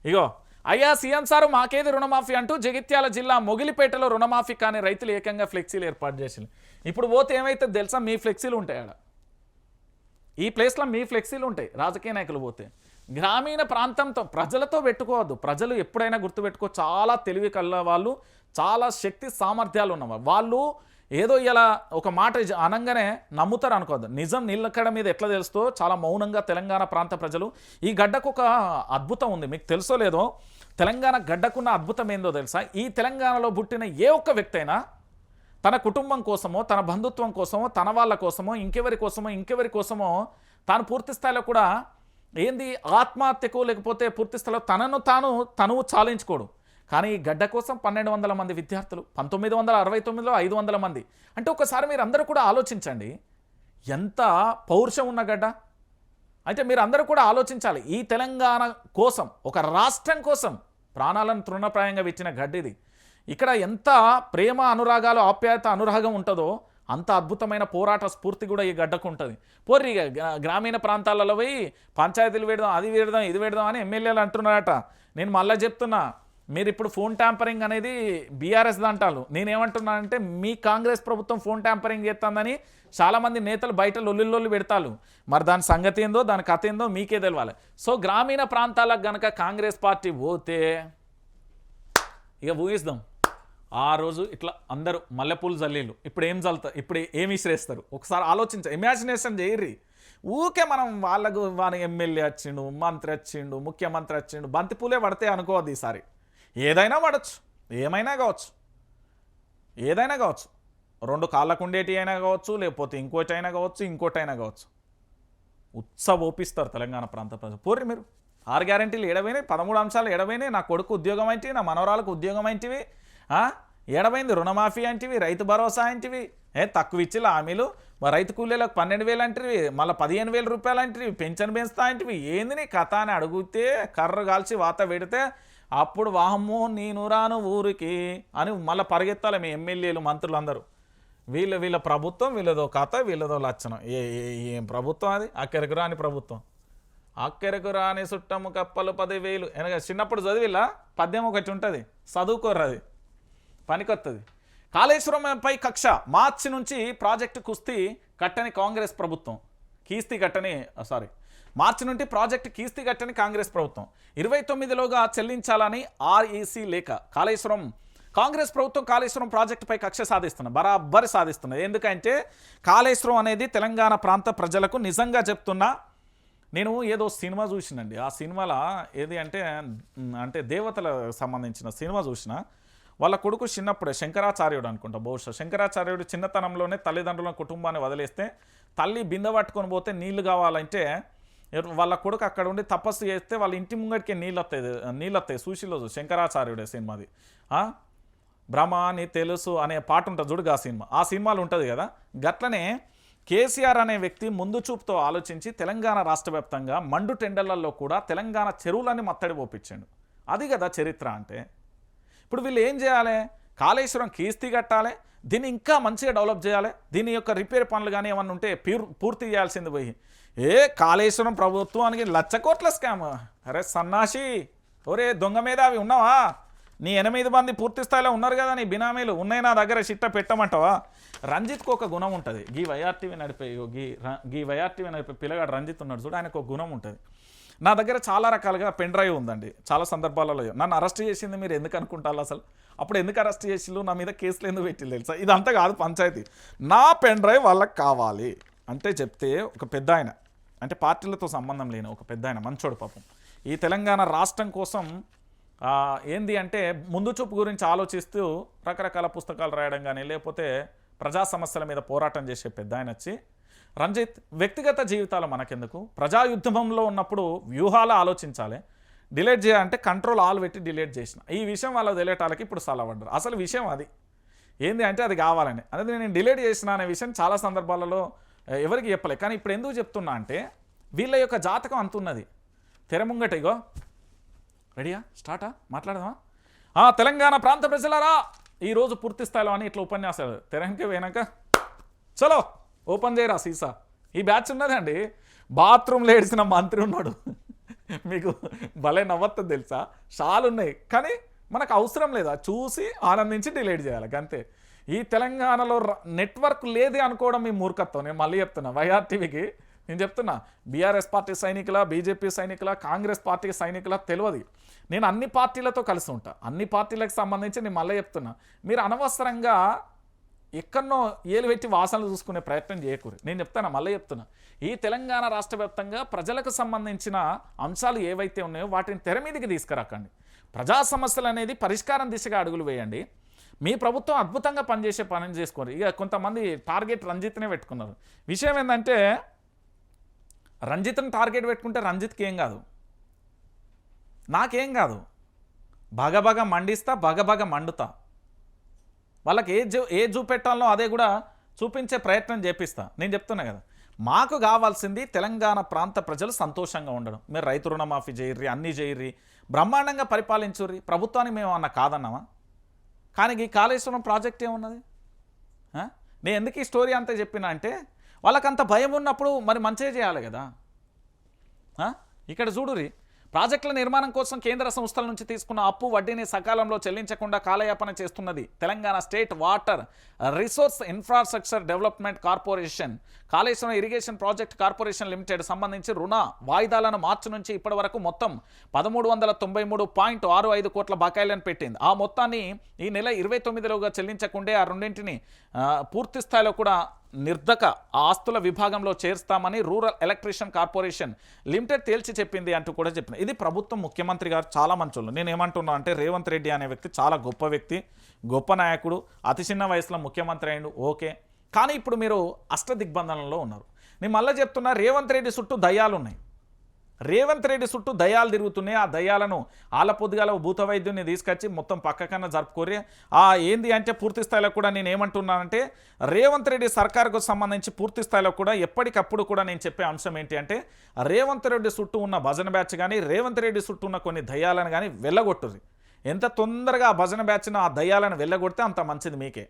ఇగో అయ్యా సీఎం సారు మాకేది రుణమాఫీ అంటూ జగిత్యాల జిల్లా మొగిలిపేటలో రుణమాఫీ కానీ రైతులు ఏకంగా ఫ్లెక్సీలు ఏర్పాటు చేసింది. ఇప్పుడు పోతే ఏమైతే తెలుసా, మీ ఫ్లెక్సీలు ఉంటాయి ఆడ, ఈ ప్లేస్లో మీ ఫ్లెక్సీలు ఉంటాయి. రాజకీయ నాయకులు పోతే గ్రామీణ ప్రాంతంతో ప్రజలతో పెట్టుకోవద్దు. ప్రజలు ఎప్పుడైనా గుర్తుపెట్టుకో, చాలా తెలివి కల్ల వాళ్ళు, చాలా శక్తి సామర్థ్యాలు ఉన్నవాళ్ళు. వాళ్ళు ఏదో ఇలా ఒక మాట అనంగానే నమ్ముతారు అనుకోవద్దు. నిజం నిలకడ మీద ఎట్లా తెలుస్తో చాలా మౌనంగా తెలంగాణ ప్రాంత ప్రజలు. ఈ గడ్డకు ఒక అద్భుతం ఉంది, మీకు తెలుసో లేదో. తెలంగాణ గడ్డకున్న అద్భుతం ఏందో తెలుసా? ఈ తెలంగాణలో పుట్టిన ఏ ఒక్క వ్యక్తి అయినా తన కుటుంబం కోసమో, తన బంధుత్వం కోసమో, తన వాళ్ళ కోసమో, ఇంకెవరి కోసమో తాను పూర్తి స్థాయిలో కూడా ఏంది ఆత్మహత్యకు లేకపోతే పూర్తి స్థాయిలో తనువు చాలించుకోడు. కానీ ఈ గడ్డ కోసం 1200 మంది విద్యార్థులు, 1969లో 500 మంది. అంటే ఒకసారి మీరు అందరూ కూడా ఆలోచించండి, ఎంత పౌరుషం ఉన్న గడ్డ. అయితే మీరు అందరూ కూడా ఆలోచించాలి, ఈ తెలంగాణ కోసం, ఒక రాష్ట్రం కోసం ప్రాణాలను తృణప్రాయంగా పెట్టిన గడ్డ ఇది. ఇక్కడ ఎంత ప్రేమ అనురాగాలు, ఆప్యాయత అనురాగం ఉంటుందో అంత అద్భుతమైన పోరాట స్ఫూర్తి కూడా ఈ గడ్డకు ఉంటుంది. పోర్రి గ్రామీణ ప్రాంతాలలో పోయి పంచాయతీలు పెడదాం, అది పెడదాం, ఇది పెడదాం అని ఎమ్మెల్యేలు అంటున్నారట. నేను మళ్ళీ చెప్తున్నా, మీరు ఇప్పుడు ఫోన్ ట్యాంపరింగ్ అనేది బీఆర్ఎస్ అంటారు. నేనేమంటున్నానంటే మీ కాంగ్రెస్ ప్రభుత్వం ఫోన్ ట్యాంపరింగ్ చేస్తుందని చాలామంది నేతలు బయట లొల్లి పెడతారు. మరి దాని సంగతి ఏందో దాని కథ ఏందో మీకే తెలియాలి. సో గ్రామీణ ప్రాంతాలకు గనక కాంగ్రెస్ పార్టీ పోతే ఇక ఊహిస్తాం ఆ రోజు ఇట్లా అందరూ మల్లెపూలు జల్లీలు ఇప్పుడు ఏం చల్లుతారు, ఇప్పుడు ఏమి విసిరేస్తారు ఒకసారి ఆలోచించ ఇమాజినేషన్ చేయర్రి. ఊకే మనం వాళ్ళకు వాళ్ళ ఎమ్మెల్యే వచ్చిండు, మంత్రి వచ్చిండు, ముఖ్యమంత్రి వచ్చిండు, బంతిపూలే పడితే అనుకోవద్దు. ఈసారి ఏదైనా పడవచ్చు, ఏమైనా కావచ్చు, ఏదైనా కావచ్చు. 2 కాళ్ళకు ఉండేటి అయినా కావచ్చు, లేకపోతే ఇంకోటి అయినా కావచ్చు, ఇంకోటి అయినా కావచ్చు. ఓపిస్తారు తెలంగాణ ప్రాంత ప్రజలు. పోర్రి మీరు 6 గ్యారెంటీలు ఏడవైనాయి, 13 అంశాలు ఏడవైనాయి, నా కొడుకు ఉద్యోగం ఏంటివి, నా మనవరాలకు ఉద్యోగం ఏంటివి, ఏడవైంది రుణమాఫీ అంటివి, రైతు భరోసా అంటివి, తక్కువ ఇచ్చి హామీలు, రైతు కూలీలకు 12,000 అంటివి, మళ్ళీ 15,000 రూపాయలు అంటివి, పెన్షన్ పెంచుతా అంటివి, ఏంది నీ కథ అని అడిగితే కర్ర కాల్చి వాత పెడితే అప్పుడు వాహమ్మో నేను రాను ఊరికి అని మళ్ళీ పరిగెత్తాలి మీ ఎమ్మెల్యేలు మంత్రులు అందరూ. వీళ్ళ ప్రభుత్వం వీళ్ళదో కథ వీళ్ళదో లక్షణం. ఏం ప్రభుత్వం అది? అక్కరకు రాని ప్రభుత్వం. అక్కరకు రాని చుట్టము కప్పలు 10,000 ఎనక చిన్నప్పుడు చదివిలా పద్యం ఒకటి ఉంటుంది, చదువుకోర్రది పనికొస్తుంది. కాళేశ్వరంపై కక్ష, మార్చి నుంచి ప్రాజెక్టు కుస్తీ కట్టని కాంగ్రెస్ ప్రభుత్వం, మార్చి నుండి ప్రాజెక్టు కీస్తీ కట్టని కాంగ్రెస్ ప్రభుత్వం 29లోగా చెల్లించాలని ఆర్ఈసీ లేఖ. కాంగ్రెస్ ప్రభుత్వం కాళేశ్వరం ప్రాజెక్టుపై కక్ష బరాబరి సాధిస్తున్నది. ఎందుకంటే కాళేశ్వరం అనేది తెలంగాణ ప్రాంత ప్రజలకు నిజంగా చెప్తున్నా, నేను ఏదో సినిమా చూసినండి. ఆ సినిమాలో ఏది అంటే దేవతలకు సంబంధించిన సినిమా చూసిన. వాళ్ళ కొడుకు చిన్నప్పుడే శంకరాచార్యుడు అనుకుంటా, బహుశా శంకరాచార్యుడు చిన్నతనంలోనే తల్లిదండ్రుల కుటుంబాన్ని వదిలేస్తే తల్లి బిందె పట్టుకొని పోతే నీళ్లు కావాలంటే వాళ్ళ కొడుకు అక్కడ ఉండి తపస్సు చేస్తే వాళ్ళ ఇంటి ముంగడికే నీళ్ళు వస్తాయి. సూషిలో శంకరాచార్యుడే సినిమాది. బ్రహ్మ అని తెలుసు అనే పాట ఉంటుంది చూడు, ఆ సినిమాలు ఉంటుంది కదా. గట్లనే కేసీఆర్ అనే వ్యక్తి ముందు చూపుతో ఆలోచించి తెలంగాణ రాష్ట్ర వ్యాప్తంగా మండు టెండర్లలో కూడా తెలంగాణ చెరువులని మత్తడి పోపించాడు. అది కదా చరిత్ర అంటే. ఇప్పుడు వీళ్ళు ఏం చేయాలి? కాళేశ్వరం కీస్తీ కట్టాలి, దీన్ని ఇంకా మంచిగా డెవలప్ చేయాలి, దీని యొక్క రిపేర్ పనులు కానీ ఏమన్నా ఉంటే పూర్తి చేయాల్సింది పోయి కాళేశ్వరం ప్రభుత్వానికి 1,00,000 కోట్ల స్కామ్. అరే సన్నాసి, ఒరే దొంగ మీద అవి ఉన్నావా? నీ 8 మంది పూర్తి స్థాయిలో ఉన్నారు కదా, నీ బినామీలు ఉన్నాయి నా దగ్గర, చిట్ట పెట్టమంటావా? రంజిత్కు ఒక గుణం ఉంటుంది. గీ వైఆర్టీవీ నడిపే పిల్లగాడు రంజిత్ ఉన్నాడు చూడు, ఆయనకు ఒక గుణం ఉంటుంది. నా దగ్గర చాలా రకాలుగా పెన్ డ్రైవ్ ఉందండి. చాలా సందర్భాలలో నన్ను అరెస్ట్ చేసింది మీరు ఎందుకు అనుకుంటారు అసలు? అప్పుడు ఎందుకు అరెస్ట్ చేసిళ్ళు, నా మీద కేసులు ఎందుకు పెట్టిళ్ళు తెలుసా? ఇదంతా కాదు పంచాయతీ. నా పెన్ డ్రైవ్ వాళ్ళకి కావాలి అంటే చెప్తే ఒక పెద్ద ఆయన, అంటే పార్టీలతో సంబంధం లేని ఒక పెద్ద ఆయన, మంచోడు పాపం, ఈ తెలంగాణ రాష్ట్రం కోసం ఏంది అంటే ముందు చూపు గురించి ఆలోచిస్తూ రకరకాల పుస్తకాలు రాయడం కానీ లేకపోతే ప్రజా సమస్యల మీద పోరాటం చేసే పెద్ద ఆయన వచ్చి, రంజిత్ వ్యక్తిగత జీవితాలు మనకెందుకు, ప్రజాయుద్ధంలో ఉన్నప్పుడు వ్యూహాలు ఆలోచించాలి, డిలీట్ చేయాలంటే కంట్రోల్ ఆల్ పెట్టి డిలీట్ చేసిన ఈ విషయం వాళ్ళకి తెలియటాలకి ఇప్పుడు సలవడ్డారు. అసలు విషయం అది ఏంది అంటే అది కావాలని, అనేది నేను డిలీట్ చేసిన అనే విషయం చాలా సందర్భాలలో ఎవరికి చెప్పలే. కానీ ఇప్పుడు ఎందుకు చెప్తున్నా అంటే వీళ్ళ యొక్క జాతకం అంతున్నది. తెరముంగట ఇగో రెడీయా, స్టార్టా, మాట్లాడదామా? తెలంగాణ ప్రాంత ప్రజలారా ఈరోజు పూర్తి స్థాయిలో అని ఇట్లా ఉపన్యాసాలు తెరంకి పోయినాక చలో ఓపెన్ చేయరా సీసా. ఈ బ్యాచ్ ఉన్నదండి, బాత్రూంలో ఏడిసిన మంత్రి ఉన్నాడు. మీకు భలే నవ్వుతుంది తెలుసా, షాలు ఉన్నాయి కానీ మనకు అవసరం లేదా, చూసి ఆనందించి డిలీట్ చేయాలి అంతే. ఈ తెలంగాణలో నెట్వర్క్ లేదే అనుకోవడం మీ మూర్ఖత్వం. నేను మళ్ళీ చెప్తున్నా, వైఆర్టీవీకి నేను చెప్తున్నా, బీఆర్ఎస్ పార్టీ సైనికుల, బీజేపీ సైనికుల, కాంగ్రెస్ పార్టీ సైనికుల తెలియదు. నేను అన్ని పార్టీలతో కలిసి ఉంటా, అన్ని పార్టీలకు సంబంధించి నేను మళ్ళీ చెప్తున్నా, మీరు అనవసరంగా ఎక్కడనో ఏలు పెట్టి వాసనలు చూసుకునే ప్రయత్నం చేయకూడదు. నేను చెప్తాను, మళ్ళీ చెప్తున్నా, ఈ తెలంగాణ రాష్ట్ర వ్యాప్తంగా ప్రజలకు సంబంధించిన అంశాలు ఏవైతే ఉన్నాయో వాటిని తెర మీదకి తీసుకురాకండి. ప్రజా సమస్యలు అనేది పరిష్కారం దిశగా అడుగులు వేయండి. మీ ప్రభుత్వం అద్భుతంగా పనిచేసే పని చేసుకోండి. ఇక కొంతమంది టార్గెట్ రంజిత్నే పెట్టుకున్నారు. విషయం ఏంటంటే రంజిత్ని టార్గెట్ పెట్టుకుంటే రంజిత్కి ఏం కాదు, నాకేం కాదు, బగబగ మండిస్తా, బగబగ మండుతా. వాళ్ళకి ఏ చూపెట్టాలో అదే కూడా చూపించే ప్రయత్నం చేపిస్తా. నేను చెప్తున్నా కదా, మాకు కావాల్సింది తెలంగాణ ప్రాంత ప్రజలు సంతోషంగా ఉండడం. మీరు రైతు రుణమాఫీ చేయర్రి, అన్నీ చేయర్రి, బ్రహ్మాండంగా పరిపాలించుర్రి, ప్రభుత్వాన్ని మేము అన్న కాదన్నామా? కానీ ఈ కాళేశ్వరం ప్రాజెక్ట్ ఏమున్నది? నేను ఎందుకు ఈ స్టోరీ అంతా చెప్పినా అంటే వాళ్ళకంత భయం ఉన్నప్పుడు మరి మంచిగా చేయాలి కదా. ఇక్కడ చూడురి, ప్రాజెక్టుల నిర్మాణం కోసం కేంద్ర సంస్థల నుంచి తీసుకున్న అప్పు వడ్డీని సకాలంలో చెల్లించకుండా కాలయాపన చేస్తున్నది Telangana state water resource infrastructure development corporation. Kaleshwaram irrigation project corporation limited సంబంధించి రుణ వాయిదాలను మార్చి నుంచి ఇప్పటి వరకు మొత్తం 1393.65 కోట్ల బకాయిలను పెట్టింది. ఆ మొత్తాన్ని ఈ నెల 29లోగా చెల్లించకుండే ఆ రెండింటిని పూర్తి స్థాయిలో కూడా నిర్ధక ఆస్తుల విభాగంలో చేర్స్తామని రూరల్ ఎలక్ట్రిషియన్ కార్పొరేషన్ లిమిటెడ్ తేల్చి చెప్పింది అంటూ కూడా చెప్పింది. ఇది ప్రభుత్వం, ముఖ్యమంత్రి గారు చాలా మంచోళ్ళు. నేను ఏమంటున్నా అంటే రేవంత్ రెడ్డి అనే వ్యక్తి చాలా గొప్ప వ్యక్తి, గొప్ప నాయకుడు, అతి చిన్న వయసులో ముఖ్యమంత్రి అయ్యిండు, ఓకే. కానీ ఇప్పుడు మీరు అష్టదిగ్బంధనంలో ఉన్నారు. నేను మళ్ళీ చెప్తున్నా, రేవంత్ రెడ్డి చుట్టూ దయ్యాలు ఉన్నాయి. రేవంత్ రెడ్డి చుట్టూ దయ్యాలు తిరుగుతున్నాయి. ఆ దయ్యాలను ఆలపొద్దుగాల భూత వైద్యుని తీసుకొచ్చి మొత్తం పక్కకన్నా జరుపుకోరి. ఏంది అంటే పూర్తి స్థాయిలో కూడా నేను ఏమంటున్నానంటే, రేవంత్ రెడ్డి సర్కారుకు సంబంధించి పూర్తి స్థాయిలో కూడా ఎప్పటికప్పుడు కూడా నేను చెప్పే అంశం ఏంటి అంటే, రేవంత్ రెడ్డి చుట్టూ ఉన్న భజన బ్యాచ్ కానీ, రేవంత్ రెడ్డి చుట్టూ ఉన్న కొన్ని దయ్యాలను కానీ వెళ్ళగొట్టుర్రి. ఎంత తొందరగా ఆ భజన బ్యాచ్ను ఆ దయ్యాలను వెళ్ళగొడితే అంత మంచిది మీకే.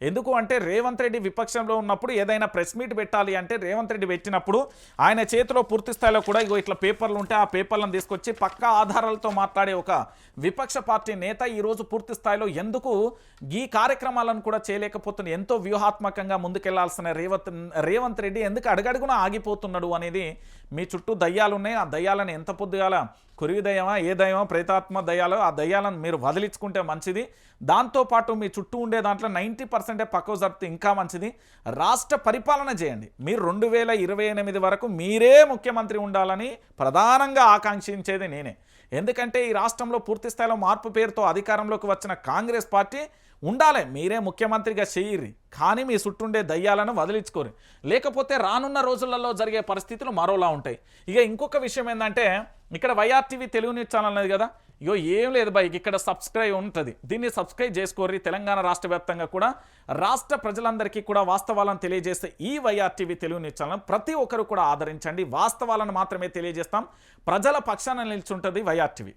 ఎందుకు అంటే రేవంత్ రెడ్డి విపక్షంలో ఉన్నప్పుడు ఏదైనా ప్రెస్ మీట్ పెట్టాలి అంటే రేవంత్ రెడ్డి పెట్టినప్పుడు ఆయన చేతిలో పూర్తి స్థాయిలో కూడా ఇట్లా పేపర్లు ఉంటే ఆ పేపర్లను తీసుకొచ్చి పక్కా ఆధారాలతో మాట్లాడే ఒక విపక్ష పార్టీ నేత ఈరోజు పూర్తి స్థాయిలో ఎందుకు ఈ కార్యక్రమాలను కూడా చేయలేకపోతున్న, ఎంతో వ్యూహాత్మకంగా ముందుకెళ్లాల్సిన రేవంత్ రెడ్డి ఎందుకు అడుగడుగునా ఆగిపోతున్నాడు అనేది మీ చుట్టూ దయ్యాలు ఉన్నాయి. ఆ దయ్యాలను ఎంత పొద్దుగాల కురివి దయ్యమా, ఏ దయ్యమో, ప్రేతాత్మ దయ్యాలో, ఆ దయ్యాలను మీరు వదిలించుకుంటే మంచిది. దాంతోపాటు మీ చుట్టూ ఉండే దాంట్లో 90% పక్కకు జరిపితే ఇంకా మంచిది. రాష్ట్ర పరిపాలన చేయండి. మీరు 2028 వరకు మీరే ముఖ్యమంత్రి ఉండాలని ప్రధానంగా ఆకాంక్షించేది నేనే. ఎందుకంటే ఈ రాష్ట్రంలో పూర్తి స్థాయిలో మార్పు పేరుతో అధికారంలోకి వచ్చిన కాంగ్రెస్ పార్టీ ఉండాలి, మీరే ముఖ్యమంత్రిగా చేయరి. కానీ మీ చుట్టుండే దయ్యాలను వదిలించుకోరు, లేకపోతే రానున్న రోజులలో జరిగే పరిస్థితులు మరోలా ఉంటాయి. ఇక ఇంకొక విషయం ఏంటంటే, ఇక్కడ వైఆర్టీవీ తెలుగు న్యూస్ ఛానల్ అనేది కదా, ఇగో ఏం లేదు బైక్, ఇక్కడ సబ్స్క్రైబ్ ఉంటుంది, దీన్ని సబ్స్క్రైబ్ చేసుకోర్రి. తెలంగాణ రాష్ట్ర వ్యాప్తంగా కూడా రాష్ట్ర ప్రజలందరికీ కూడా వాస్తవాలను తెలియజేస్తే ఈ వైఆర్టీవీ తెలుగు న్యూస్ ఛానల్ ప్రతి ఒక్కరు కూడా ఆదరించండి. వాస్తవాలను మాత్రమే తెలియజేస్తాం. ప్రజల పక్షాన నిల్చుంటుంది వైఆర్టీవీ.